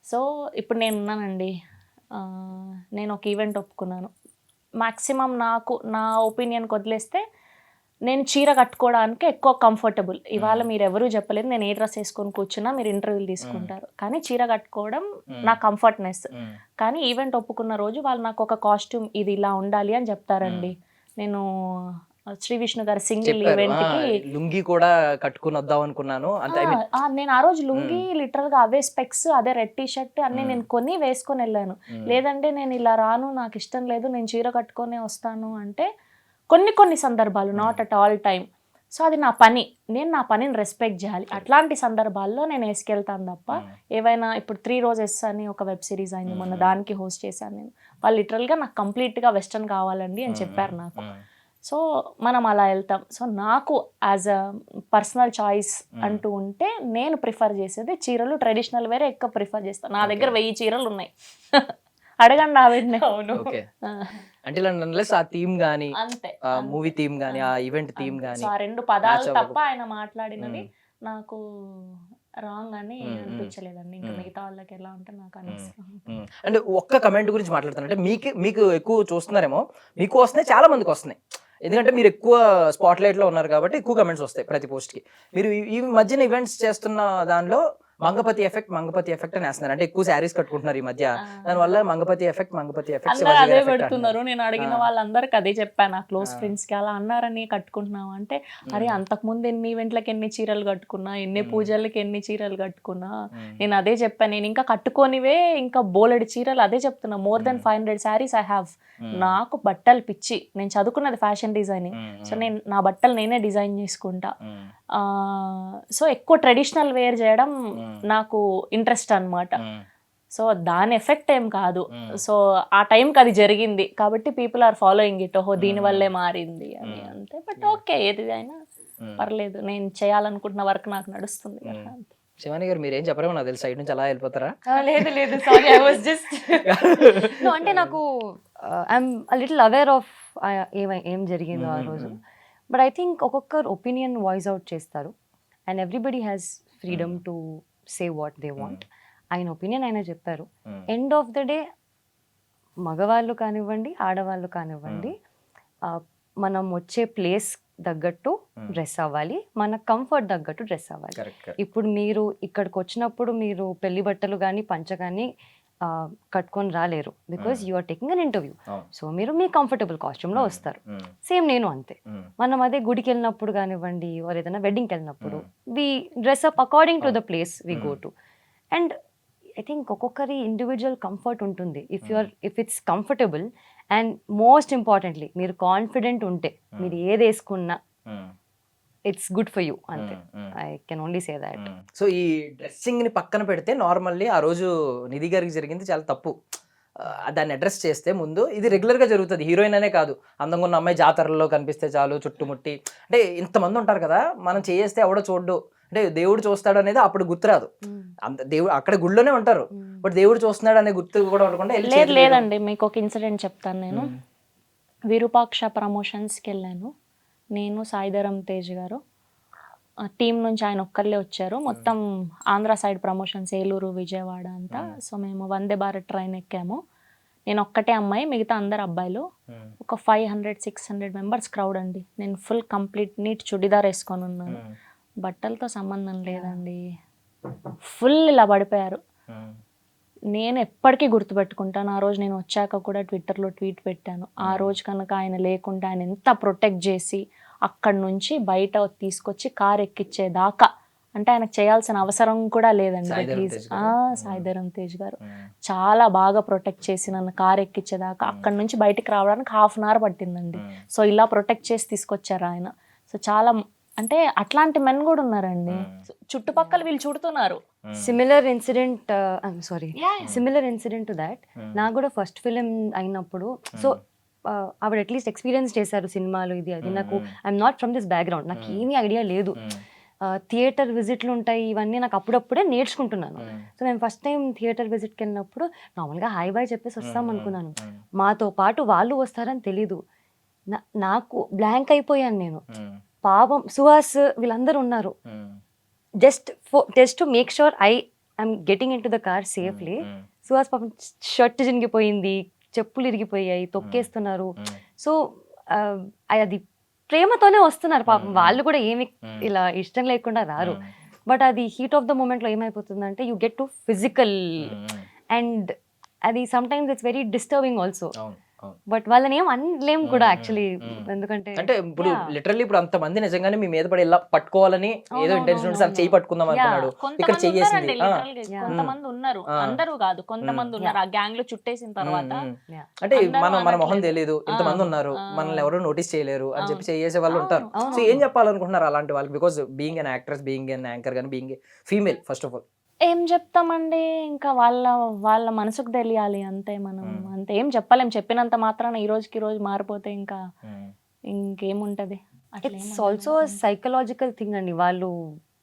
సో ఇప్పుడు నేను ఉన్నానండి, నేను ఒక ఈవెంట్ ఒప్పుకున్నాను, మ్యాక్సిమం నా ఒపీనియన్కి వదిలేస్తే నేను చీర కట్టుకోవడానికి ఎక్కువ కంఫర్టబుల్. ఇవాళ మీరు ఎవరూ చెప్పలేదు నేను ఏ డ్రెస్ వేసుకొని కూర్చున్నా మీరు ఇంటర్వ్యూలు తీసుకుంటారు, కానీ చీర కట్టుకోవడం నా కంఫర్ట్నెస్. కానీ ఈవెంట్ ఒప్పుకున్న రోజు వాళ్ళు నాకు ఒక కాస్ట్యూమ్ ఇది ఇలా ఉండాలి అని చెప్తారండి. నేను శ్రీ విష్ణు గారి సింగిల్ చెప్పారు ఈవెంట్ కి లుంగి కూడా కట్టుకుని వద్దాం అనుకున్నాను అంటే I mean, నేను ఆ రోజు లుంగి లిటరల్ గా అవే స్పెక్స్ అదే రెడ్ టీ షర్ట్ అన్ని నేను కొని వేసుకొని వెళ్ళాను. లేదంటే నేను ఇలా రాను, నాకు ఇష్టం లేదు, నేను చీర కట్టుకొని వస్తాను అంటే కొన్ని సందర్భాలు, not at all time. So అది నా పని, నేను నా పనిని రెస్పెక్ట్ చేయాలి. అట్లాంటి సందర్భాల్లో నేను వేసుకెళ్తాను తప్ప ఏవైనా ఇప్పుడు 3 Roses అని ఒక వెబ్ సిరీస్ అయింది మొన్న, దానికి హోస్ట్ చేశాను నేను. వాళ్ళు లిటరల్గా నాకు కంప్లీట్గా వెస్టర్న్ కావాలండి అని చెప్పారు నాకు. సో మనం అలా వెళ్తాం. సో నాకు యాజ్ అ పర్సనల్ చాయిస్ అంటూ ఉంటే నేను ప్రిఫర్ చేసేది చీరలు, ట్రెడిషనల్ వేరే ఎక్కువ ప్రిఫర్ చేస్తాను. నా దగ్గర 1000 చీరలు ఉన్నాయి. అడగండి ఆవిడని. అవును, ఓకే. అంటే అన్లెస్ ఆ థీమ్ గానీ, అంతే. మూవీ థీమ్ గానీ, ఆ ఈవెంట్ థీమ్ గానీ సో ఆ 2 పదాలు match తప్ప ఆయన మాట్లాడినవి నాకు రాంగ్ అని అనిపించలేదండి. ఇంకా మిగతా వాళ్ళకి ఎలా ఉంటే నాకు అనవసరం. అంటే ఒక్క కమెంట్ గురించి మాట్లాడతాను. అంటే మీకు ఎక్కువ చూస్తున్నారేమో, మీకు వస్తున్నాయి, చాలా మందికి వస్తున్నాయి. ఎందుకంటే మీరు ఎక్కువ స్పాట్ లైట్ లో ఉన్నారు కాబట్టి ఎక్కువ కమెంట్స్ వస్తాయి ప్రతి పోస్ట్ కి. మీరు ఈ మధ్యన ఈవెంట్స్ చేస్తున్న దానిలో మంగపతి ఎఫెక్ట్ అని వేస్తున్నారు. అంటే ఎక్కువ శారీస్ కట్టుకుంటున్నారు ఈ మధ్య, దానివల్ల మంగపతి ఎఫెక్ట్ అందరూ అదే పెడుతున్నారు. నేను అడిగిన వాళ్ళందరికి అదే చెప్పాను, నా క్లోజ్ ఫ్రెండ్స్ కి. అలా అన్నారని కట్టుకుంటున్నావు అంటే, అరే అంతకు ముందు ఎన్ని ఈవెంట్లకి ఎన్ని చీరలు కట్టుకున్నా, ఎన్ని పూజలకి ఎన్ని చీరలు కట్టుకున్నా. నేను అదే చెప్పాను, నేను ఇంకా కట్టుకోనివే ఇంకా బోలెడు చీరలు. అదే చెప్తున్నా, more than 500 sarees I have. నాకు బట్టలు పిచ్చి, నేను చదువుకున్నది ఫ్యాషన్ డిజైనింగ్. సో నేను నా బట్టలు నేనే డిజైన్ చేసుకుంటా. సో ఎక్కువ ట్రెడిషనల్ వేర్ చేయడం నాకు ఇంట్రెస్ట్ అన్నమాట. సో దాని ఎఫెక్ట్ ఏం కాదు. సో ఆ టైంకి అది జరిగింది కాబట్టి పీపుల్ ఆర్ ఫాలోయింగ్ ఇట్. ఓహో దీని వల్లే మారింది అని, అంతే. బట్ ఓకే, ఏది అయినా పర్లేదు, నేను చేయాలనుకుంటున్న వర్క్ నాకు నడుస్తుంది కదా. శివాని గారు మీరేం చెప్పరేమో నాకు తెలిసి, సైడ్ నుంచి అలా వెళ్ళిపోతారా? లేదు సారీ, ఐ వాస్ జస్ట్ అంటే నాకు ఐఎమ్ లిటిల్ అవేర్ ఆఫ్ ఏం జరిగిందో ఆ రోజు. బట్ ఐ థింక్ ఒక్కొక్కరు ఒపీనియన్ వాయిస్ అవుట్ చేస్తారు and everybody has freedom to say what they want. ఆయన ఒపీనియన్ ఆయన చెప్పారు. ఎండ్ ఆఫ్ ద డే మగవాళ్ళు కానివ్వండి, ఆడవాళ్ళు కానివ్వండి, మనం వచ్చే ప్లేస్ తగ్గట్టు డ్రెస్ అవ్వాలి, మన కంఫర్ట్ తగ్గట్టు డ్రెస్ అవ్వాలి. ఇప్పుడు మీరు ఇక్కడికి వచ్చినప్పుడు మీరు పెళ్లి బట్టలు కానీ పంచ కానీ కట్టుకొని రాలేరు, because you are taking an interview. So మీరు మీ కంఫర్టబుల్ కాస్ట్యూమ్లో వస్తారు. సేమ్ నేను అంతే. మనం అదే గుడికి వెళ్ళినప్పుడు కానివ్వండి, ఆర్ ఏదైనా వెడ్డింగ్కి వెళ్ళినప్పుడు we dress up according to the place we go to. And I think ఒక్కొక్కరి ఇండివిజువల్ కంఫర్ట్ ఉంటుంది. If it's comfortable and most importantly మీరు కాన్ఫిడెంట్ ఉంటే మీరు ఏది వేసుకున్నా ఇట్స్ గుడ్ ఫర్ యూ, అంతే. I can only say that. So ఈ dressing ని పక్కన పెడితే నార్మల్లీ ఆ రోజు నిధి గారికి జరిగింది చాలా తప్పు. దాన్ని అడ్రస్ చేస్తే ముందు, ఇది రెగ్యులర్ గా జరుగుతుంది. హీరోయిన్ అనే కాదు, అందంగా ఉన్న అమ్మాయి జాతరలో కనిపిస్తే చాలు చుట్టుముట్టి, అంటే ఇంతమంది ఉంటారు కదా, మనం చేస్తే ఎవడో చూడ్డు, అంటే దేవుడు చూస్తాడు అనేది అప్పుడు గుర్తురాదు. అంత దేవుడు అక్కడ గుళ్ళోనే ఉంటారు, బట్ దేవుడు చూస్తున్నాడు అనే గుర్తు కూడా ఉండకుండా లేదండి. మీకు ఒక ఇన్సిడెంట్ చెప్తాను. నేను విరూపాక్ష ప్రమోషన్స్కి వెళ్ళాను. నేను సాయిధరం తేజ్ గారు, టీం నుంచి ఆయన ఒక్కళ్ళే వచ్చారు. మొత్తం ఆంధ్ర సైడ్ ప్రమోషన్స్, ఏలూరు, విజయవాడ అంతా. సో మేము వందే భారత్ ట్రైన్ ఎక్కాము. నేను ఒక్కటే అమ్మాయి, మిగతా అందరు అబ్బాయిలు. ఒక 500-600 మెంబర్స్ క్రౌడ్ అండి. నేను ఫుల్ కంప్లీట్ నీట్ చుడిదార్ వేసుకొని ఉన్నాను. బట్టలతో సంబంధం లేదండి, ఫుల్ ఇలా పడిపోయారు. నేను ఎప్పటికీ గుర్తుపెట్టుకుంటాను. ఆ రోజు నేను వచ్చాక కూడా ట్విట్టర్లో ట్వీట్ పెట్టాను, ఆ రోజు కనుక ఆయన లేకుంటే ఆయన ఎంత ప్రొటెక్ట్ చేసి అక్కడి నుంచి బయట తీసుకొచ్చి కార్ ఎక్కించేదాకా, అంటే ఆయనకు చేయాల్సిన అవసరం కూడా లేదండి. సాయిధరం తేజ్ గారు చాలా బాగా ప్రొటెక్ట్ చేసి నన్ను కార్ ఎక్కించేదాకా, అక్కడి నుంచి బయటికి రావడానికి 1/2 hour పట్టిందండి. సో ఇలా ప్రొటెక్ట్ చేసి తీసుకొచ్చారు ఆయన. సో చాలా, అంటే అట్లాంటి మెన్ కూడా ఉన్నారండి చుట్టుపక్కల, వీళ్ళు చూడుతున్నారు. సిమిలర్ ఇన్సిడెంట్ టు దాట్ నాకు కూడా ఫస్ట్ ఫిలిం అయినప్పుడు. సో ఆవిడ అట్లీస్ట్ ఎక్స్పీరియన్స్ చేశారు సినిమాలు, ఇది అది. నాకు I'm not from this background, నాకు ఏమీ ఐడియా లేదు. థియేటర్ విజిట్లు ఉంటాయి, ఇవన్నీ నాకు అప్పుడప్పుడే నేర్చుకుంటున్నాను. సో మేము ఫస్ట్ టైం థియేటర్ విజిట్కి వెళ్ళినప్పుడు నార్మల్గా హాయ్ బాయ్ చెప్పేసి వస్తాం అనుకున్నాను. మాతో పాటు వాళ్ళు వస్తారని తెలీదు. నాకు బ్లాంక్ అయిపోయాను నేను. పాపం సుహాస్ వీళ్ళందరూ ఉన్నారు. Just to make sure I'm getting in to the car safely. Suhas పాపం షర్ట్ చినిగిపోయింది, చెప్పులు ఇరిగిపోయాయి, తొక్కేస్తున్నారు. సో అది ప్రేమతోనే వస్తున్నారు పాపం, వాళ్ళు కూడా ఏమి ఇలా ఇష్టం లేకుండా రారు. బట్ అది హీట్ ఆఫ్ ద మూమెంట్లో ఏమైపోతుందంటే you get to physical, and అది sometimes it's very disturbing also. అవును. బట్ వాళ్ళని ఏం అనలేం కూడా మ్మ్, యాక్చువల్లీ, మ్మ్. ఎందుకంటే అంటే ఇప్పుడు Yeah. లిటరల్లీ ఇప్పుడు అంతమంది నిజంగానే మీ మీద పడి ఇలా పట్టుకోవాలని ఏదో అవునవును, ఇంటెన్షన్ ఉంటే సార్ అవును. చెయ్యి పట్టుకుందాం Yeah. అనుకున్నాడు, ఇక్కడ కొంతమంది చెయ్యేసింది. ఉన్నారండి literal గా. Yeah. కొంతమంది ఉన్నారు, ఆ. అందరూ కాదు, కొంతమంది ఉన్నారు ఆ గ్యాంగ్ లో చుట్టేసిన తర్వాత Yeah. అంటే అందరూ మన మొహం అనట్లేదు. తెలియదు, ఇంతమంది ఆ, ఉన్నారు, ఆ. మనల్ని ఎవరు నోటీస్ చేయలేరు అని చెప్పి అవును. చేసే వాళ్ళు ఉంటారు. అవును, సో అవును. ఏం చెప్పాలనుకుంటున్నారు అలాంటి వాళ్ళకి, because being an actress, being an anchor కానీ, being female first of all. ఏం చెప్తామండి, ఇంకా వాళ్ళ వాళ్ళ మనసుకు తెలియాలి అంతే. మనం అంతే ఏం చెప్పలేం, చెప్పినంత మాత్రాన ఈ రోజుకి ఈ రోజు మారిపోతే ఇంకా ఇంకేముంటది. అట్లా ఏం ఇట్స్ ఆల్సో సైకలాజికల్ థింగ్ అండి.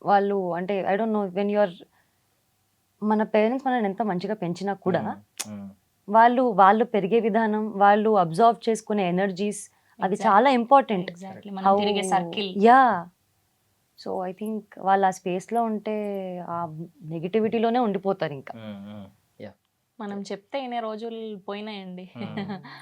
వాళ్ళు అంటే I don't know, when you are, మన పేరెంట్స్ మనల్ని ఎంత మంచిగా పెంచినా కూడా వాళ్ళు పెరిగే విధానం, వాళ్ళు అబ్జర్వ్ చేసుకునే ఎనర్జీస్, అది Exactly. చాలా ఇంపార్టెంట్. Exactly. మనం తిరిగే circle. Yeah, so I think వాళ్ళు ఆ స్పేస్ లో ఉంటే ఆ నెగిటివిటీలోనే ఉండిపోతారు ఇంకా. మనం చెప్తే ఇన్ని రోజులు పోయినాయండి.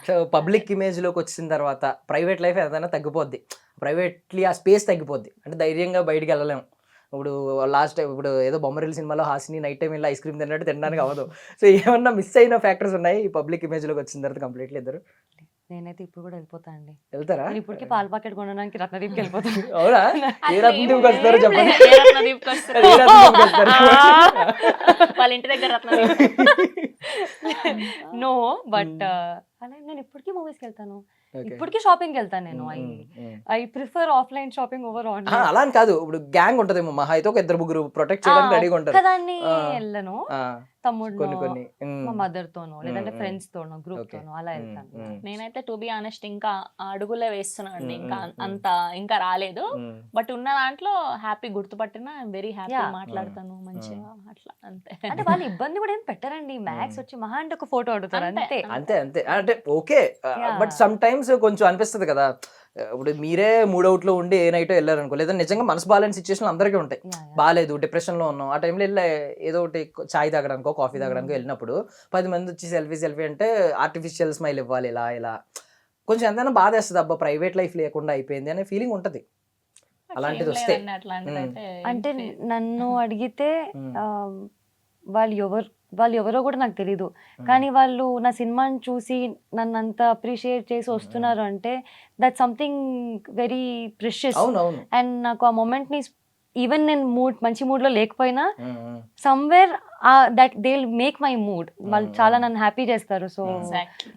సో పబ్లిక్ ఇమేజ్ లోకి వచ్చిన తర్వాత ప్రైవేట్ లైఫ్ ఏదైనా తగ్గిపోద్ది, ప్రైవేట్లీ ఆ స్పేస్ తగ్గిపోద్ది, అంటే ధైర్యంగా బయటికి వెళ్ళలేము. ఇప్పుడు లాస్ట్ టైం ఇప్పుడు ఏదో బొమ్మరిల్ సినిమాలో హాసిని నైట్ టైం వెళ్ళి ఐస్ క్రీమ్ తిన్నట్టు తినడానికి అవ్వదు. సో ఏమన్నా మిస్ అయిన ఫ్యాక్టర్స్ ఉన్నాయి ఈ పబ్లిక్ ఇమేజ్ లోకి వచ్చిన తర్వాత కంప్లీట్లీ ఇద్దరు? నేనైతే ఇప్పుడు కూడా వెళ్ళిపోతా అండి. వెళ్తారా? నేను ఇప్పటికీ పాల ప్యాకెట్ కొనడానికి రత్నదీప్కి వెళ్ళిపోతాను. అవునా? ఏ రత్నదీప్కి వస్తారు చెప్పండి. ఏ రత్నదీప్కి వస్తారు? ఏ రత్నదీప్కి వస్తారు? వాళ్ళ ఇంటి దగ్గర రత్నదీప్. నో, బట్ అలా నేను ఇప్పటికీ మూవీస్కి వెళ్తాను, Okay. ఇప్పటికీ షాపింగ్కి వెళ్తాను నేను. I prefer offline shopping over online. అలా అని కాదు, ఇప్పుడు గ్యాంగ్ ఉంటదేమో, మహా అయితే ఒక ఇద్దరు ముగ్గురు ప్రొటెక్ట్ చేయడానికి రెడీగా ఉంటారు. ఒక్కదాన్ని ఆ. వెళ్ళను, ఆ, తమ్ముడు, కొన్ని మా మదర్ తోనో లేదంటే మ్మ్. ఫ్రెండ్స్ తోనో గ్రూప్ Okay. తోనో అలా వెళ్తాను. నేనైతే టు బి ఆనెస్ట్ ఇంకా అడుగులే వేస్తున్నాను అండి, ఇంకా మ్మ్. అంత ఇంకా రాలేదు. బట్ ఉన్న దాంట్లో హ్యాపీ గుర్తుపట్టిన వెరీ హ్యాపీ, Yeah. మాట్లాడతాను మంచిగా అట్లా అంతే. అంటే వాళ్ళు ఇబ్బంది కూడా ఏం పెట్టారండి. మ్యాక్స్ వచ్చి మహా అంటే ఒక ఫోటో అడుగుతారు అంతే. అంతే. అంతే అంతే అంటే okay, Yeah. But some times కొంచెం అనిపిస్తుంది కదా, ఇప్పుడు మీరే మూడౌట్ లో ఉండి ఏ నైట్ వెళ్ళారు అనుకో, లేదా నిజంగా మనసు బాగాలేని సిచ్యువేషన్ అందరికీ ఉంటాయి, Yeah, yeah. బాగాలేదు, డిప్రెషన్ లో ఉన్నాం, ఆ టైంలో వెళ్ళి ఏదో ఒకటి చాయ్ తాగడానికో కాఫీ తాగడానికో వెళ్ళినప్పుడు 10 మంది వచ్చి సెల్ఫీ అంటే ఆర్టిఫిషియల్ స్మైల్ ఇవ్వాలి, ఇలా కొంచెం ఎంతైనా బాధ వేస్తుంది, అబ్బా ప్రైవేట్ లైఫ్ లేకుండా అయిపోయింది అనే ఫీలింగ్ ఉంటుంది. అలాంటిది వస్తే అట్లాంటిది అయితే అంటే నన్ను అడిగితే మ్మ్. ఆ, వాళ్ళు ఎవరో కూడా నాకు తెలీదు, కానీ వాళ్ళు నా సినిమాని చూసి నన్ను అంత అప్రిషియేట్ చేసి వస్తున్నారు అంటే దట్ సంథింగ్ వెరీ ప్రెషియస్. అవునవును. అండ్ నాకు ఆ మూమెంట్ ని, ఈవెన్ నేను మంచి మూడ్ లో లేకపోయినా somewhere that they will make my mood. వాళ్ళు చాలా నన్ను హ్యాపీ చేస్తారు. So Exactly.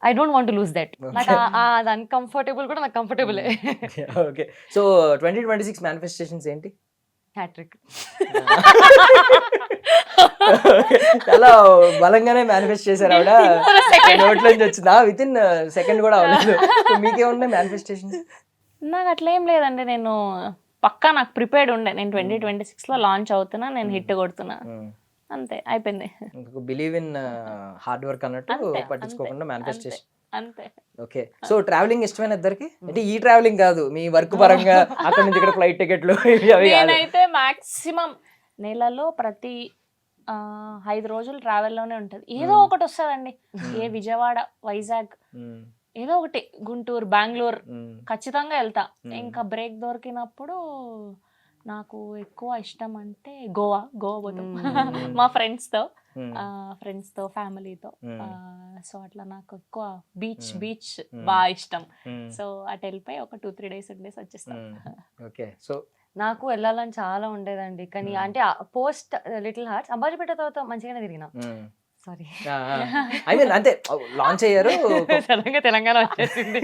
I don't want to lose that. నాకు అది అన్కంఫర్టబుల్ కూడా నాకు కంఫర్టబుల్. ఓకే, సో 2026 మేనిఫెస్టేషన్స్ ఏంటి? హ్యాట్రిక్. చాలా బలంగానే మేనిఫెస్ట్ చేశారు ఆవిడ, నోట్ల నుంచి వచ్చిందా విత్ ఇన్ సెకండ్ కూడా అవ్వలేదు. So మీకేమున్నాయి మేనిఫెస్టేషన్స్? నాకు అట్లా ఏం లేదండి, నేను పక్కా నాకు ప్రిపేర్డ్ ఉండే, నేను 2026 లో లాంచ్ అవుతున్నా, నేను హిట్ కొడుతున్నా, అంతే అయిపోయింది. బిలీవ్ ఇన్ హార్డ్ వర్క్ అన్నట్టు అంతే, పట్టించుకోకుండా అంతే, మేనిఫెస్టేషన్. అంతే. ఓకే, సో ట్రావెలింగ్ ఇష్టమైన ఇద్దరికి? అంటే ఈ ట్రావెలింగ్ కాదు, మీ వర్క్ పరంగా అక్కడ నుంచి ఇక్కడ ఫ్లైట్ టికెట్లు ఇవి అవి కాదు. నేనైతే మాక్సిమం నెలలో ప్రతి 5 రోజులు ట్రావెల్లోనే ఉంటది, ఏదో ఒకటి వస్తుందండి. ఏ విజయవాడ, వైజాగ్, మ్మ్. ఏదో ఒకటి, గుంటూరు, బెంగళూరు మ్మ్. ఖచ్చితంగా వెళ్తా. ఇంకా బ్రేక్ దొరికినప్పుడు నాకు ఎక్కువ ఇష్టం అంటే గోవా పోతాం మా ఫ్రెండ్స్తో, ఫ్యామిలీతో. సో అట్లా నాకు ఎక్కువ బీచ్ బాగా ఇష్టం. సో అటు వెళ్ళిపోయి ఒక 2-3 డేస్ ఉండేసి వచ్చేస్తాం. ఓకే, సో నాకు వెళ్ళాలని చాలా ఉండేదండి, కానీ అంటే పోస్ట్ లిటిల్ హార్ట్స్ అంబాజీపేట తర్వాత మంచిగానే తిరిగినా. సారీ, ఐ మీన్ అంతే లాంచ్ అయ్యారు, తెలంగాణ వచ్చేసింది.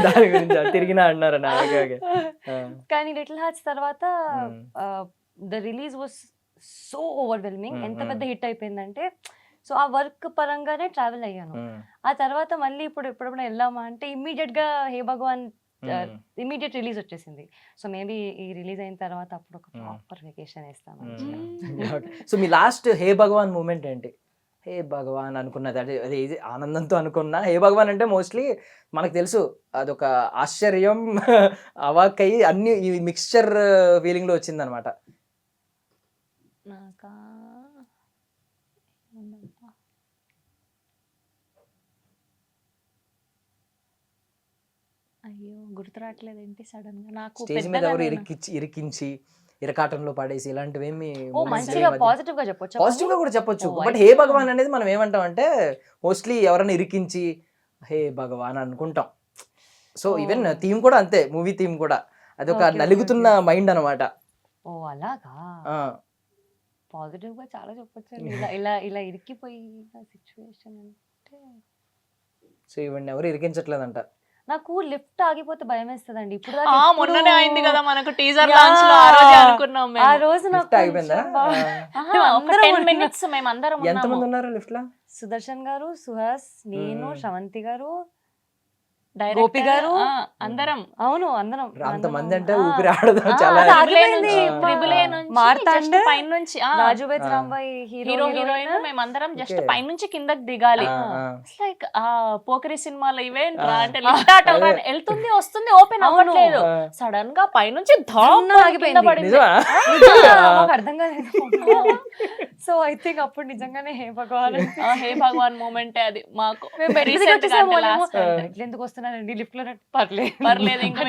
దాని గురించి తిరిగినా అన్నారు. కానీ లిటిల్ హార్ట్స్ తర్వాత the release was so overwhelming. ఎంత పెద్ద హిట్ అయిపోయిందంటే, సో ఆ వర్క్ పరంగానే ట్రావెల్ అయ్యాను. ఆ తర్వాత మళ్ళీ ఇప్పుడు ఎప్పుడైనా వెళ్ళామా అంటే ఇమ్మీడియట్ గా హే భగవాన్ ఇమ్మీడియట్ రిలీజ్ వచ్చేసింది. సో మేబీ ఈ రిలీజ్ అయిన తర్వాత అప్పుడు ఒక ప్రాపర్ వెకేషన్ వేస్తాను. సో మీ లాస్ట్ హే భగవాన్ మూమెంట్ ఏంటి? హే భగవాన్ అనుకున్నది అంటే అది ఇది ఆనందంతో అనుకున్నా. హే భగవాన్ అంటే మోస్ట్లీ మనకు తెలుసు అదొక ఆశ్చర్యం, అవాక్కయ్యి అన్ని ఈ మిక్స్చర్ ఫీలింగ్ లో వచ్చింది అనమాట. నాకా అయ్యో గుర్తు రావట్లేదు ఏంటి సడన్ గా. నాకు స్టేజ్ మీద ఎవరు ఇరికించి ఇరకాటంలో పడేసి ఇలాంటివేమి మంచిగా పాజిటివ్ గా చెప్పొచ్చు, పాజిటివ్ గా కూడా చెప్పొచ్చు. బట్ హే భగవాన్ అనేది మనం ఏమంటాం అంటే మోస్ట్లీ ఎవరైనా ఇరికించి హే భగవాన్ అనుకుంటాం. సో ఈవెన్ థీమ్ కూడా అంతే, మూవీ థీమ్ కూడా అది ఒక నలుగుతున్న మైండ్ అనమాట. ఓ అలాగా పాజిటివ్ గా చాలా చెప్పొచ్చు. ఇలా ఇలా ఇలా ఇరికిపోయి సిచ్యువేషన్ అంటే సో ఇవన్నీ ఎవరు ఇరికించట్లేదంట. నాకు లిఫ్ట్ ఆగిపోతే భయం వేస్తుందండి. ఇప్పుడు మొన్ననే అయింది కదా మనకు టీజర్ లాంచ్ లో, ఆ రోజే అనుకున్నాం ఆ మేము. రోజు నాకు లిఫ్ట్ ఆగిపోయిందా? ఒక 10 minutes మేము అందరం ఎంతమంది ఉన్నారు లిఫ్ట్ లో? సుదర్శన్ గారు, సుహాస్, నేను, శ్రవంతి గారు, డైరెక్టర్ గోపి గారు, అందరం. అవును అందరం. అంతమంది అంటే ఊపిరి ఆడదు చాలా. మార్తా జస్ట్ పైన నుంచి రాజు బేత్ రాంబాయ్ హీరో హీరోయిన్ మేమందరం జస్ట్ పై నుంచి కిందకి దిగాలి. లైక్ ఆ పోకరి సినిమాలో ఈవెంట్ అంటే లిఫ్ట్ ఆట వెళ్తుంది వస్తుంది ఓపెన్ అవ్వట్లేదు, సడన్ గా పై నుంచి ఆగిపోయింది. అర్థం కాలేదు. సో ఐ థింక్ అప్పుడు నిజంగానే హే భగవాన్ హే భగవాన్ మూమెంట్ అది మాకు. ఎందుకు వస్తున్నానండి లిఫ్ట్ లో? పర్లేదు ఇంకా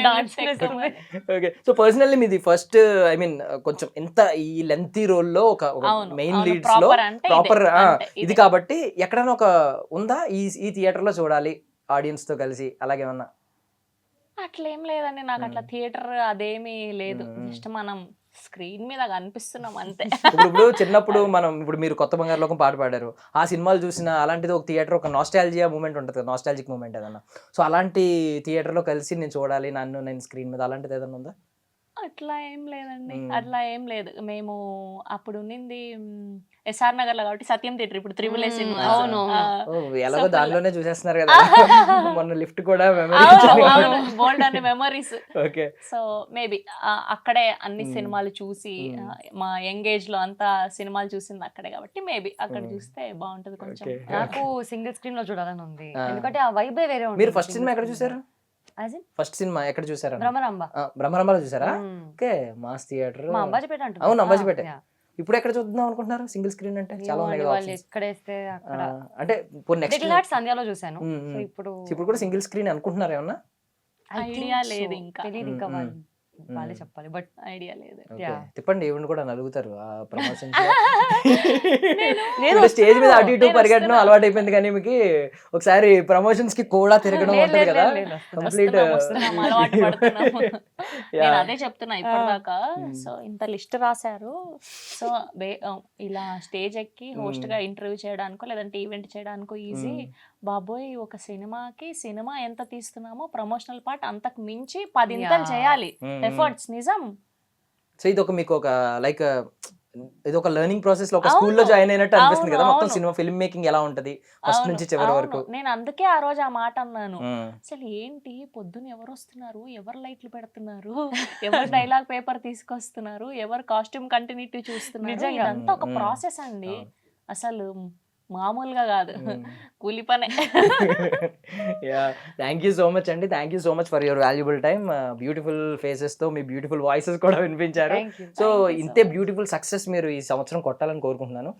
ఓకే. సో పర్సనల్లీ మీది ఫస్ట్ ఐ మీన్ కొంచెం ఎంత ఈ లెంతీ రోల్ లో ఒక మెయిన్ లీడ్స్ లో ప్రాపర్ ఇది కాబట్టి ఎక్కడైనా ఒక ఉందా ఈ థియేటర్ లో చూడాలి ఆడియన్స్ తో కలిసి అలాగేమన్నా? అట్లేం లేదండి, నాకు అట్లా థియేటర్ అదేమీ లేదు. జస్ట్ మనం స్క్రీన్ మీద కనిపిస్తున్నాం అంతే. ఇప్పుడు చిన్నప్పుడు మనం ఇప్పుడు మీరు కొత్త బంగారు లోకం పాట పాడారు, ఆ సినిమాలు చూసిన అలాంటిది ఒక థియేటర్ ఒక నాస్టాలజియా మూమెంట్ ఉంటుంది కదా, నాస్టాలజిక్ మూమెంట్ ఏదన్నా. సో అలాంటి థియేటర్ లో కలిసి నేను చూడాలి నేను స్క్రీన్ మీద అలాంటిది ఏదన్నా ఉందా? అట్లా ఏం లేదండి, అట్లా ఏం లేదు. మేము అప్పుడు ఉన్నింది ఎస్ఆర్ నగర్ లో కాబట్టి సత్యం థియేటర్, ఇప్పుడు త్రిబుల్ ఏ సినిమా. అవును. ఎలాగో దానిలోనే చూసేస్తున్నారు కదా. మొన్న లిఫ్ట్ కూడా బోల్డ్ అన్ని మెమరీస్. ఓకే. సో మేబీ అక్కడే అన్ని సినిమాలు చూసి మా యంగేజ్ లో అంతా సినిమాలు చూసింది అక్కడే కాబట్టి మేబీ అక్కడ చూస్తే బాగుంటది కొంచెం. నాకు సింగిల్ స్క్రీన్ లో చూడాలని ఉంది, ఎందుకంటే ఆ వైబే వేరే ఉంటుంది. మీరు ఫస్ట్ సినిమా ఎక్కడ చూసారు? ఫస్ట్ సినిమా ఎక్కడ చూసారా? భ్రమరాంబ. భ్రమరాంబలో చూసారా? ఓకే. Mass theatre. మా అంబాజీపేట అంటుంది. అవును అంబాజీపేట. ఇప్పుడు ఎక్కడ చూద్దాం అనుకుంటున్నారు సింగిల్ స్క్రీన్ అంటే? చాలా ఉన్నాయి కదా వాళ్ళు ఎక్కడేస్తే అక్కడ. అంటే నెక్స్ట్ సంధ్యాలో చూసాను. ఇప్పుడు కూడా సింగిల్ స్క్రీన్ అనుకుంటున్నారు ఏమన్నా? ఐడియా లేదు, ఇంకా తెలియదు, ఇంకా వాళ్ళే చెప్పాలి, బట్ ఐడియా లేదు. తిప్పండి ఈవెంట్ కూడా నలుగుతారు ఆ ప్రమోషన్. స్టేజ్ మీద అటు ఇటు పరిగెట్టడం అలవాటు అయిపోయింది, కానీ మీకు ఒకసారి ప్రమోషన్స్ కి కూడా తిరగడం ఉంటుంది కదా కంప్లీట్. అలవాటు పడుతున్నాము. నేను అదే చెప్తున్నా ఇప్పటిదాకా. సో ఇంత లిస్ట్ రాశారు, సో ఇలా స్టేజ్ ఎక్కి హోస్ట్ గా ఇంటర్వ్యూ చేయడానికో లేదంటే ఈవెంట్ చేయడానికో ఈజీ. బాబోయ్ ఒక సినిమా ఎంత తీస్తున్నామో ప్రమోషనల్ పార్ట్ అంతకు మించి 10 ఇంతలు చేయాలి ఎఫర్ట్స్. నిజం. సో ఇది ఒక మీకు ఒక లైక్ ఇది ఒక లెర్నింగ్ ప్రాసెస్ లో ఒక స్కూల్లో జాయిన్ అయినట్టు అనిపిస్తుంది కదా మొత్తం సినిమా ఫిల్మ్ మేకింగ్ ఎలా ఉంటది ఫస్ట్ నుంచి చివరి వరకు. నేను అందుకే ఆ రోజు ఆ మాట అన్నాను, అసలు ఏంటి పొద్దున ఎవరు వస్తున్నారు, ఎవరు లైట్లు పెడుతున్నారు, ఎవరు డైలాగ్ పేపర్ తీసుకొస్తున్నారు, ఎవరు కాస్ట్యూమ్ కంటిన్యూటీ చూస్తున్నారు, ఇదంతా ఒక ప్రాసెస్ అండి, అసలు మామూలుగా కాదు, కూలి పనే. థ్యాంక్ యూ సో మచ్ అండి, thank you so much for your valuable time. Beautiful faces తో మీ బ్యూటిఫుల్ వాయిసెస్ కూడా వినిపించారు. సో ఇంతే బ్యూటిఫుల్ సక్సెస్ మీరు ఈ సంవత్సరం కొట్టాలని కోరుకుంటున్నాను.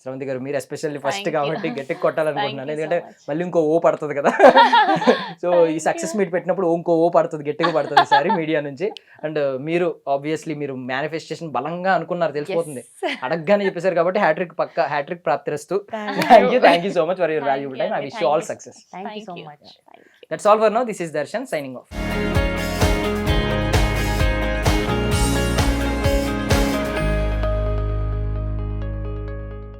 శ్రవంతి గారు మీరు ఎస్పెషల్లీ ఫస్ట్ కాబట్టి గట్టిగా కొట్టాలనుకుంటున్నాను, ఎందుకంటే మళ్ళీ ఇంకో ఓ పడుతుంది కదా. సో ఈ సక్సెస్ మీట్ పెట్టినప్పుడు ఇంకో ఓ పడుతుంది, గట్టిగా పడుతుంది ఈసారి మీడియా నుంచి. అండ్ మీరు ఆబ్వియస్లీ మీరు మేనిఫెస్టేషన్ బలంగా అనుకున్నారు, తెలిసిపోతుంది, అడగగానే చెప్పేశారు కాబట్టి హ్యాట్రిక్ ప్రాప్తిరస్తు. Thank you so much for your valuable time. I wish you all success. Thank you so much. That's all for now. This is Darshan signing off.